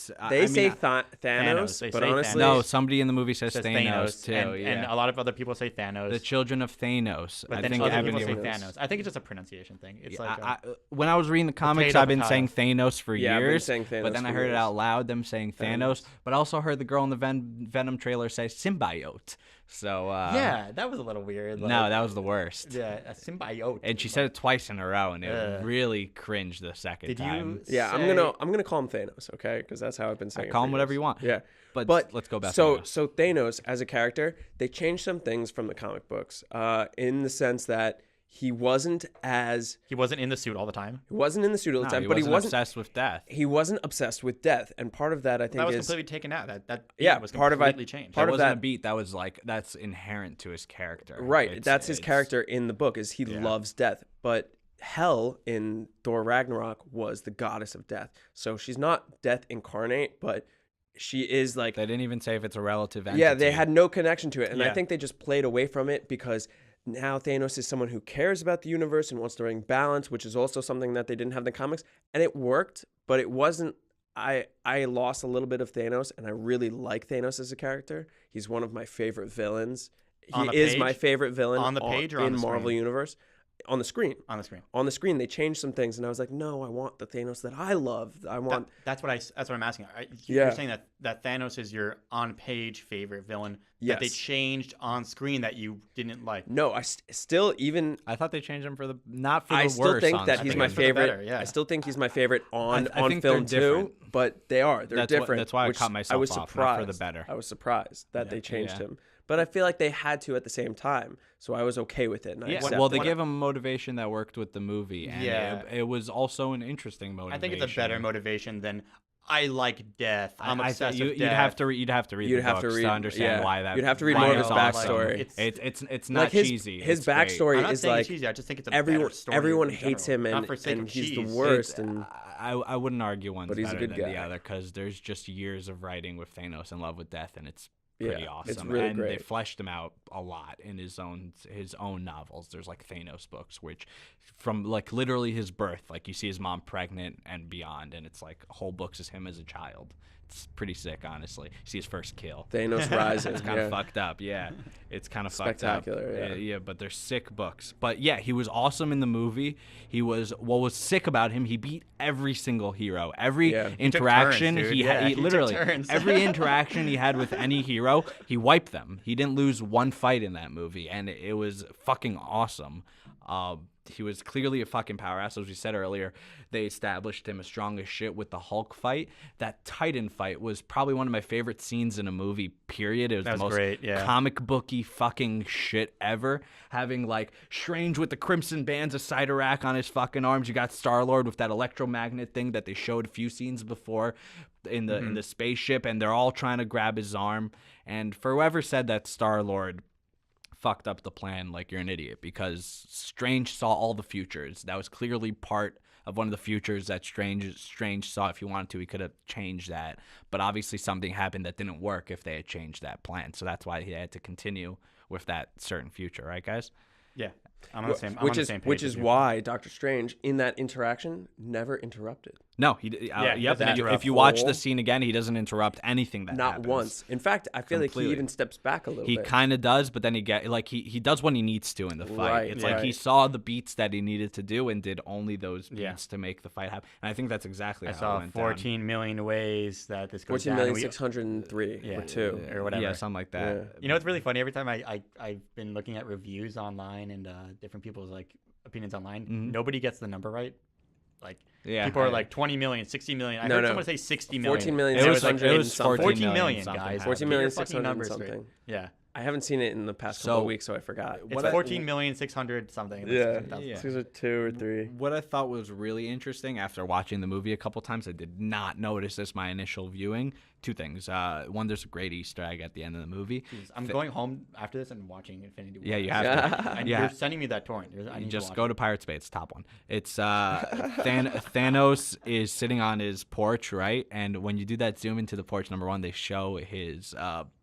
say mean, Thanos, They but say honestly, no, somebody in the movie says Says Thanos, too. and a lot of other people say Thanos. The children of Thanos. but I then think other Evan people say even- Thanos. I think it's just a pronunciation thing. It's like when I was reading the comics, Potato, I've been potato. saying Thanos for Yeah, I've been years. saying Thanos but then I for heard it years. out loud, them saying Thanos. But I also heard the girl in the Venom trailer say symbiote. So yeah, that was a little weird. Like, no, that was the worst. yeah, a symbiote. And she said it twice in a row, and it Ugh. really cringed the second Did time. you? yeah, say, I'm gonna call him Thanos, okay? Because that's how I've been saying. Call it him for whatever years. you want. Yeah, But let's go back. So to Thanos. so Thanos as a character, they changed some things from the comic books, in the sense that he wasn't in the suit all the time. in the suit all the No, time, he but wasn't he wasn't obsessed with death. he wasn't obsessed with death, and part of that I think That was is completely taken out. That Yeah, was part of it- completely changed. part That of wasn't that- a beat. That was like that's inherent to his character. right. That's his it's- character in the book is he loves death, but Hel in Thor Ragnarok was the goddess of death, so she's not death incarnate, but she is like They didn't even say if it's a relative entity. yeah, they had no connection to it, and I Yeah. think they just played away from it because now Thanos is someone who cares about the universe and wants to bring balance, which is also something that they didn't have in the comics, and it worked, but it wasn't. I lost a little bit of Thanos, and I really like Thanos as a character. He's one of my favorite villains. On He the is my page? favorite villain On the page or on in the Marvel screen? Universe. On the screen. on the screen. On the screen, they changed some things, and I was like, no, I want the Thanos that I love. I want. That's what I'm asking. Yeah. You're saying that Thanos is your on-page favorite villain that they Yes. changed on screen that you didn't like. No, I still even. I thought they changed him for the not for the I worse. still think on that screen. he's think my it's for the favorite. better, yeah. I still think he's my favorite on I think they're film too. different. But they are. They're That's different. that's why I which caught myself I was off, not surprised. for the better. I was surprised that they changed Yeah. him. But I feel like they had to at the same time, so I was okay with it. And I Yeah, accepted Well, they it. gave him a motivation that worked with the movie, and Yeah. it was also an interesting motivation. I think it's a better motivation than I like death. I'm I obsessed you, with you'd death. have to you'd have to read You'd the have to books read- to understand yeah. why that. You'd have to read why more of it's his awesome. backstory. It's not like his cheesy. his It's great. backstory I'm not is saying like it's cheesy. I just think it's a everyone better story everyone in hates general. him Not and for sake and of he's the cheese. worst. And I wouldn't argue one's But he's a better good than the guy. other because there's just years of writing with Thanos in love with death, and it's pretty Yeah, awesome. it's really and they great. fleshed him out a lot in his own novels. There's like Thanos books, which from like literally his birth, like you see his mom pregnant and beyond, and it's like whole books is him as a child. It's pretty sick, honestly. You see his first kill. Thanos rising. It's kind of fucked up, yeah. It's kind of fucked up. Spectacular, yeah. But they're sick books. But yeah, he was awesome in the movie. What was sick about him, he beat every single hero. Every Yeah. He took interaction turns, dude. he Yeah, had, he took literally turns. every interaction he had with any hero, he wiped them. He didn't lose one fight in that movie, and it was fucking awesome. He was clearly a fucking powerhouse. As we said earlier, they established him as strong as shit with the Hulk fight. That Titan fight was probably one of my favorite scenes in a movie, period. It was That the was most great, yeah. comic booky fucking shit ever. Having like Strange with the crimson bands of Cyttorak on his fucking arms. You got Star-Lord with that electromagnet thing that they showed a few scenes before in the spaceship, and they're all trying to grab his arm. And for whoever said that Star-Lord fucked up the plan, like, you're an idiot, because Strange saw all the futures. That was clearly part of one of the futures that Strange saw. If he wanted to, he could have changed that, but obviously something happened that didn't work if they had changed that plan, so that's why he had to continue with that certain future, right, guys? Yeah, I'm on the same. I'm which on the is same page which as is you. why Doctor Strange in that interaction never interrupted. No, he. Yeah, he Yep. doesn't If interrupt. you watch the scene again, he doesn't interrupt anything that Not happens. once. In fact, I feel like he Completely. even steps back a little He bit. kind of does, but then he does what he needs to in the fight. Right, It's yeah. like he saw the beats that he needed to do and did only those beats Yeah. to make the fight happen. And I think that's exactly I how it saw went down. 14 million ways that this goes down. 14,603 Yeah. or 2. or whatever. Yeah, something like that. Yeah. You know, it's really funny. Every time I've been looking at reviews online and different people's like opinions online, Mhm. nobody gets the number right. Like Yeah, people are like 20 million, 60 million. I No, heard no. someone say 60 million. 14 million, It was like 600 it and was something. 14 million, something guys. happened. 14 Get million, your fucking 600 and numbers straight. something. Yeah. I haven't seen it in the past couple So- of weeks, so I forgot. It's 14,600,000 something. That's Yeah. 600,000. Yeah. 602 or 3. What I thought was really interesting after watching the movie a couple times, I did not notice this my initial viewing. Two things. One, there's a great Easter egg at the end of the movie. Jeez, I'm going home after this and watching Infinity War. Yeah, you have to. And Yeah. you're sending me that torrent. I You need just to watch go it. to Pirates Bay. It's the top one. It's Thanos is sitting on his porch, right? And when you do that zoom into the porch, number one, they show his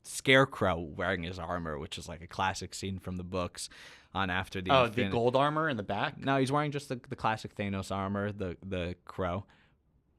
scarecrow wearing his armor, which is like a classic scene from the books. On after the Oh, the gold armor in the back? No, he's wearing just the classic Thanos armor, the crow,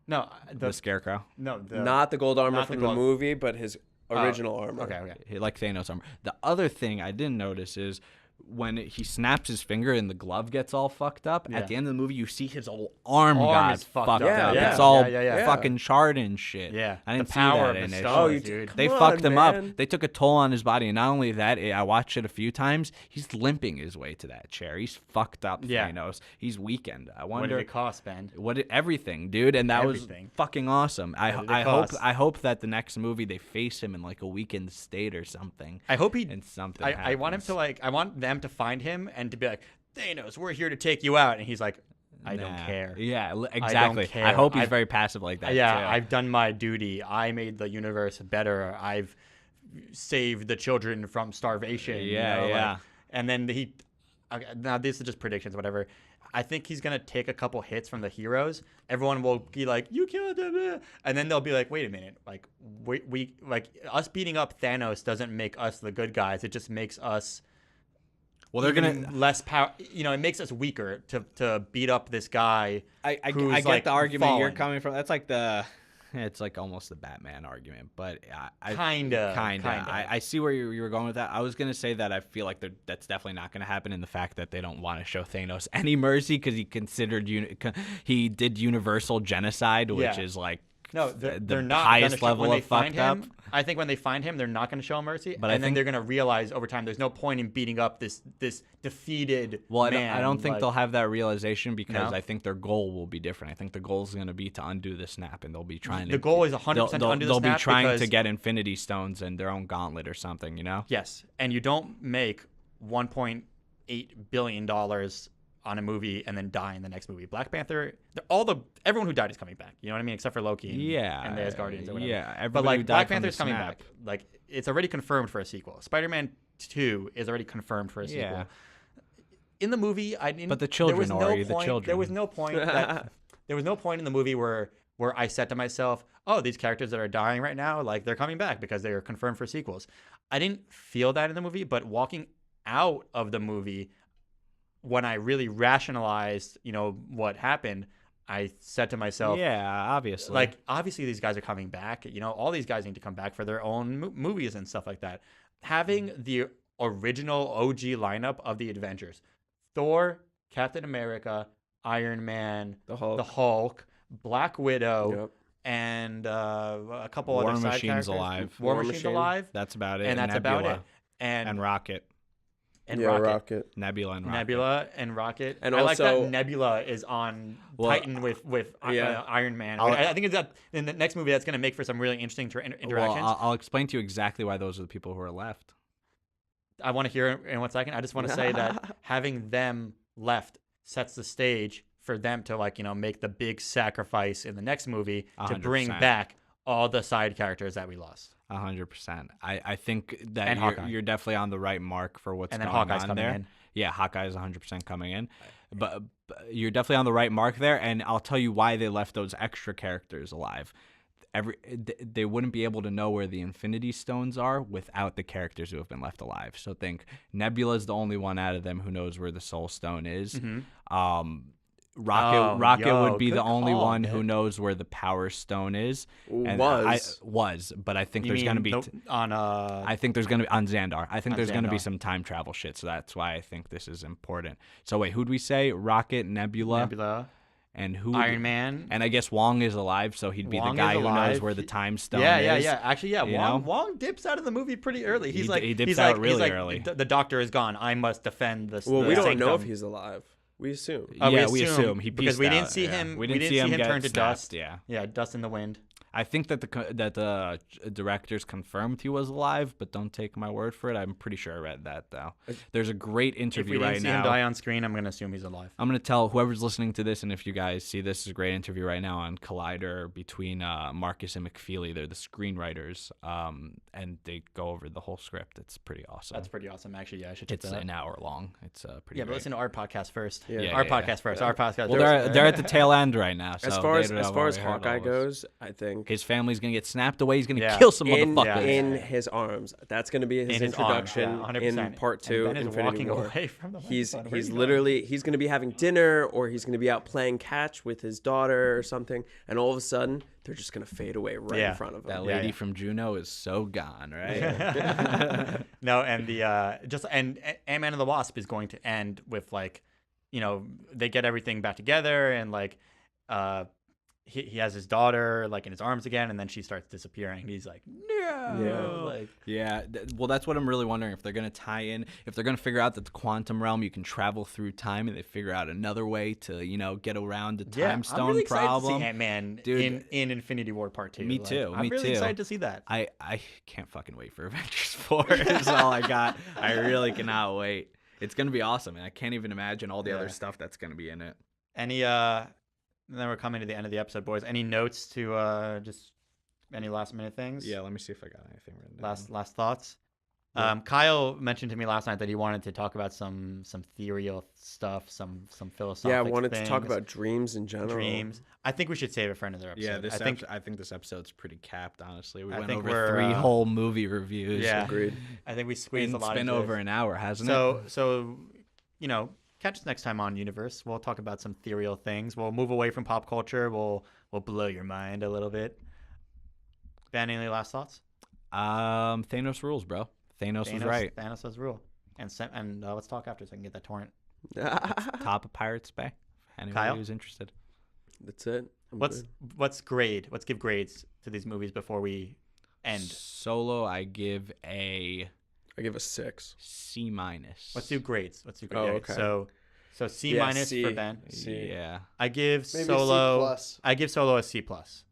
No, the scarecrow, no, the Not the gold armor not the from the gold- movie, but his original armor. Okay. like Thanos armor. The other thing I didn't notice is when he snaps his finger and the glove gets all fucked up, Yeah. at the end of the movie, you see his whole arm Arm got is fucked fucked up. up. Yeah, It's yeah, all yeah. fucking charred and shit. Yeah, I didn't the see power that of the initially. stones, Oh, you dude. They Come fucked on, him up. man. They took a toll on his body, and not only that, I watched it a few times. He's limping his way to that chair. He's fucked up. Yeah. Thanos. He's weakened. I What wonder did it cost, Ben? everything, dude, and that Everything. was fucking awesome. What did it cost? I hope that the next movie they face him in like a weakened state or something. I hope he. And something. I want him happens. to like. I want them to find him and to be like, Thanos, we're here to take you out, and he's like, I don't Nah. care. Yeah, exactly. care. I hope he's I've- very passive like that. Yeah, too. I've done my duty. I made the universe better. I've saved the children from starvation. Yeah, like- yeah. and then he. Okay, now this is just predictions, whatever. I think he's gonna take a couple hits from the heroes. Everyone will be like, "You killed him," and then they'll be like, "Wait a minute! Like, we like us beating up Thanos doesn't make us the good guys. It just makes us." Well, they're even gonna. less power. You know, it makes us weaker to beat up this guy. I who's, get like, the argument you're fallen. coming from. That's like the. It's like almost the Batman argument, but Kinda. I see where you were going with that. I was gonna say that I feel like that's definitely not gonna happen in the fact that they don't want to show Thanos any mercy because he did universal genocide, which Yeah. is like No, the they're not highest gonna level when they of find fucked up. him, I think when they find him, they're not going to show him mercy, But I and then think- they're going to realize over time there's no point in beating up this defeated Well, man. I don't think like- they'll have that realization because No? I think their goal will be different. I think the goal is going to be to undo the snap, and they'll be trying to. The goal is 100% to undo the They'll snap be trying to because- get Infinity Stones and their own gauntlet or something, you know? Yes, and you don't make $1.8 billion on a movie and then die in the next movie. Black Panther, everyone who died is coming back. You know what I mean? Except for Loki and, Yeah, and the Asgardians or whatever. yeah, But everybody who like died Black from the Panther's coming snap. back. Like it's already confirmed for a sequel. Spider-Man 2 is already confirmed for a sequel. Yeah. In the movie, I didn't. But the children, there was no Ori, the point, children. There was no point. There was no point in the movie where I said to myself, "Oh, these characters that are dying right now, like they're coming back because they are confirmed for sequels." I didn't feel that in the movie, but walking out of the movie, when I really rationalized, what happened, I said to myself, Yeah, obviously. like, obviously these guys are coming back. All these guys need to come back for their own movies and stuff like that. Having the original OG lineup of the Avengers, Thor, Captain America, Iron Man, The Hulk. the Hulk, Black Widow, Yep. and a couple War other side Machine's characters. alive. War War Machine's Machine. alive, That's about it. and that's about Nebula it. And Rocket. Rocket. Nebula and Rocket. Nebula and Rocket. And I like also- that Nebula is on Well, Titan with yeah. Iron Man. I'll- I think it's that in the next movie that's going to make for some really interesting interactions. Well, I'll explain to you exactly why those are the people who are left. I want to hear it in 1 second. I just want to say that having them left sets the stage for them to make the big sacrifice in the next movie to bring 100%. back all the side characters that we lost. 100%. I think that And Hawkeye. you're definitely on the right mark for what's And then going Hawkeye's on coming there. in. Yeah, Hawkeye is 100% coming in. But you're definitely on the right mark there, and I'll tell you why they left those extra characters alive. They wouldn't be able to know where the Infinity Stones are without the characters who have been left alive. So think Nebula's the only one out of them who knows where the Soul Stone is. Mm-hmm. Rocket yo, would be good the only call, one who man. knows where the Power Stone is. And but I think You there's gonna mean be. on I think there's gonna be on Xandar. I think On there's gonna be Xandar. some time travel shit. So that's why I think this is important. So wait, who'd we say? Rocket, Nebula, and who? Iron Man. And I guess Wong is alive, so he'd be Wong the guy is who knows alive. where the time stone Yeah. is. Actually, yeah. You Wong, know? Wong dips out of the movie pretty early. He's He dips he's out like, really he's like, early. The doctor is gone. I must defend this. Well, the we don't know if sanctum." he's alive. We assume. Yeah, we assume he because pieced we didn't out, see yeah. him. We didn't see him get turn to snapped, dust. yeah. Yeah, dust in the wind. I think that the directors confirmed he was alive, but don't take my word for it. I'm pretty sure I read that though. There's a great If we interview didn't right see him now. die on screen, I'm gonna assume he's alive. I'm gonna tell whoever's listening to this, and if you guys see this, is a great interview right now on Collider between Marcus and McFeely. They're the screenwriters, and they go over the whole script. It's pretty awesome. That's pretty awesome, actually. Yeah, I should check It's that out. an hour long. It's pretty. Yeah, but great. listen to our podcast first. Yeah. Our Yeah, podcast yeah. first. Our podcast. Well, they're at the tail end right now. So As far as they'd have Hawkeye already heard all this. goes, I think His family's gonna get snapped away. He's gonna Yeah. kill some in motherfuckers. his arms. That's going to be his in his arms, introduction yeah, 100%. in part 2. And Ben is Infinity walking War. away from the He's microphone. Where are you going? literally he's going to be having dinner, or he's going to be out playing catch with his daughter or something, and all of a sudden they're just going to fade away right Yeah. in front of him. That Yeah, lady yeah. from Juno is so gone, right? No, and the and Ant-Man and the Wasp is going to end with like, they get everything back together, and like he has his daughter like in his arms again, and then she starts disappearing. And he's like, no, Yeah. like Yeah, well, that's what I'm really wondering, if they're gonna tie in, if they're gonna figure out that the quantum realm you can travel through time, and they figure out another way to get around the time I'm stone really excited problem. to see Ant-Man Dude, in Infinity War Part 2. me Like, too, I'm me really too. excited to see that. I can't fucking wait for Avengers 4. Is all I got. I really cannot wait. It's gonna be awesome, and I can't even imagine all the other Yeah. stuff that's gonna be in it. Any then we're coming to the end of the episode, boys. Any notes to just any last minute things? Yeah, let me see if I got anything written down. Last thoughts. Yeah. Kyle mentioned to me last night that he wanted to talk about some ethereal stuff, some philosophical. Yeah, I wanted to talk about dreams in general. dreams. I think we should save it for another episode. Yeah, I think this episode's pretty capped. Honestly, we I went think over we're, 3 whole movie reviews. Yeah. Agreed. I think we squeezed a It's lot. been into over this. an hour, hasn't it? So catch us next time on Universe. We'll talk about some ethereal things. We'll move away from pop culture. We'll blow your mind a little bit. Ben, any last thoughts? Thanos rules, bro. Thanos was right. Thanos was rule. And let's talk after so I can get that torrent. Top of Pirates Bay. Anybody Kyle? who's interested. That's it. I'm Let's good. give grades to these movies before we end. Solo, I give a I give a 6. C minus. Let's do grades. Oh, okay. So C Yeah, minus C. for Ben. C. Yeah. I give Maybe Solo. C plus. I give Solo a C plus.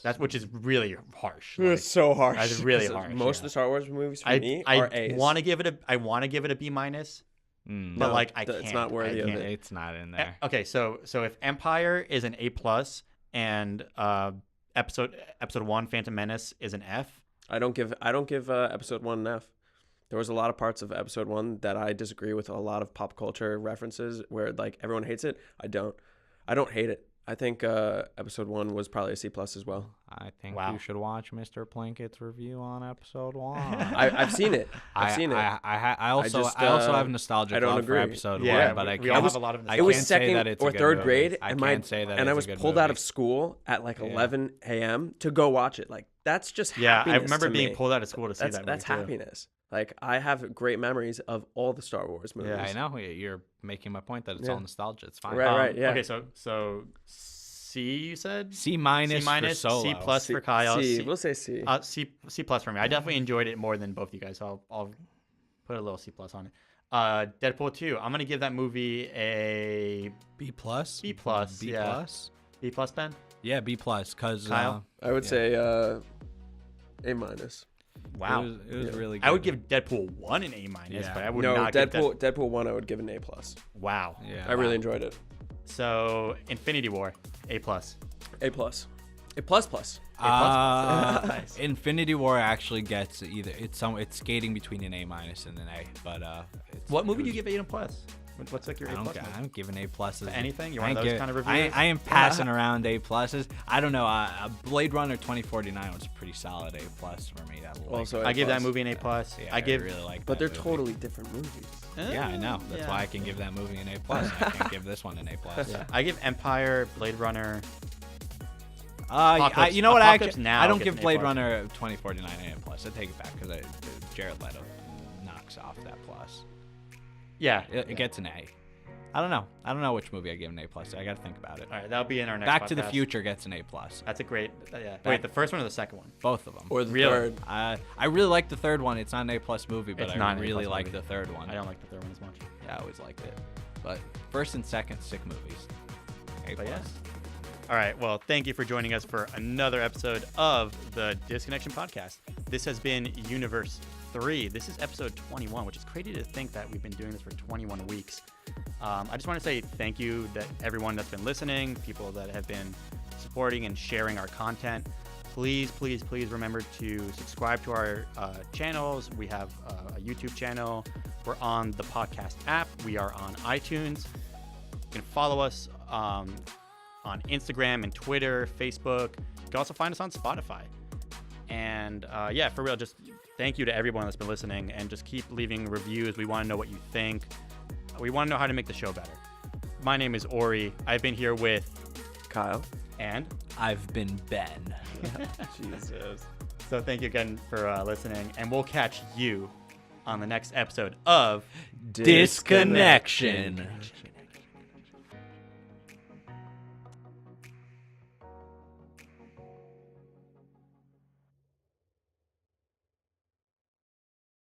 That's which is really harsh. Like, It's so harsh. That's really So harsh, Most yeah. of the Star Wars movies for I me are A's. want to give it a B minus, Mm. but No, like I it's can't. not worthy I of can't. it. It's not in there. Okay, so if Empire is an A plus and episode 1 Phantom Menace is an F. I don't give episode 1 an F. There was a lot of parts of episode 1 that I disagree with, a lot of pop culture references where like everyone hates it. I don't hate it. I think episode 1 was probably a C plus as well. I think Wow. you should watch Mr. Plinkett's review on episode 1. I've seen it. I've seen it. I also just, have nostalgia I don't love for agree. episode Yeah, 1, but I we can't. all have a lot of I It was can't say second that it's a or good third movie. grade, I and can't say that and I it's was a good pulled out movie. of school at like Yeah. 11 a.m. to go watch it. Like that's just Yeah, I happiness remember to being me. pulled out of school to see That's that. that's movie too. happiness. Like I have great memories of all the Star Wars movies. Yeah, I know you're making my point that it's Yeah. all nostalgia. It's fine. Right, yeah. Okay, so C you said? C minus, C minus, for Solo. C plus for Kyle. C. C, We'll say C. C plus for me. I definitely enjoyed it more than both of you guys. So I'll put a little C plus on it. Deadpool 2. I'm gonna give that movie a B plus. B plus. B yeah. plus. B plus, Ben. Yeah, B plus. Cause Kyle? I would yeah. say A minus. Wow. it was Yeah. really good. I would give Deadpool 1 an A minus, Yeah. but I would No, not Deadpool 1 I would give an A plus. Wow. Yeah. I really enjoyed it. So Infinity War, A plus. A plus. A plus plus. Nice. Infinity War actually gets it's skating between an A minus and an A, but it's, What movie do you give A plus? What's like your I A+? don't, I don't give an A pluses. Anything? You're I one of ain't those gi- kind of reviewers? I ain't passing around A pluses. I don't know. Blade Runner 2049 was a pretty solid A plus for me. That Also, I give that A+. movie an A+. yeah, I give. really like. But they're that movie. totally different movies. Yeah, I know. That's Yeah. why I can give that movie an A plus. I can't give this one an A plus. Yeah. I give Empire, Blade Runner. You know what? I Apocalypse actually, Now I don't gets give an A+. Blade Runner 2049 an A plus. I take it back because Jared Leto knocks off that plus. Yeah. It gets an A. I don't know. I don't know which movie I give an A plus. I got to think about it. All right, that'll be in our next. Back to the podcast. Future gets an A plus. That's a great. Yeah. Wait, the first one or the second one? Both of them. Or the Really? third. I really like the third one. It's not an A plus movie, but It's I not an really A+ like movie. the third one. I don't like the third one as much. Yeah, I always liked it. But first and second, sick movies. A But plus. yeah. All right. Well, thank you for joining us for another episode of the Disconnection Podcast. This has been Universe 3. This is episode 21, which is crazy to think that we've been doing this for 21 weeks. I just want to say thank you to everyone that's been listening, people that have been supporting and sharing our content. Please, please, please remember to subscribe to our channels. We have a YouTube channel. We're on the podcast app. We are on iTunes. You can follow us on Instagram and Twitter, Facebook. You can also find us on Spotify. And yeah, for real, just thank you to everyone that's been listening, and just keep leaving reviews. We want to know what you think. We want to know how to make the show better. My name is Ori. I've been here with Kyle. and I've been Ben. Jesus. so thank you again for listening, and we'll catch you on the next episode of Disconnection.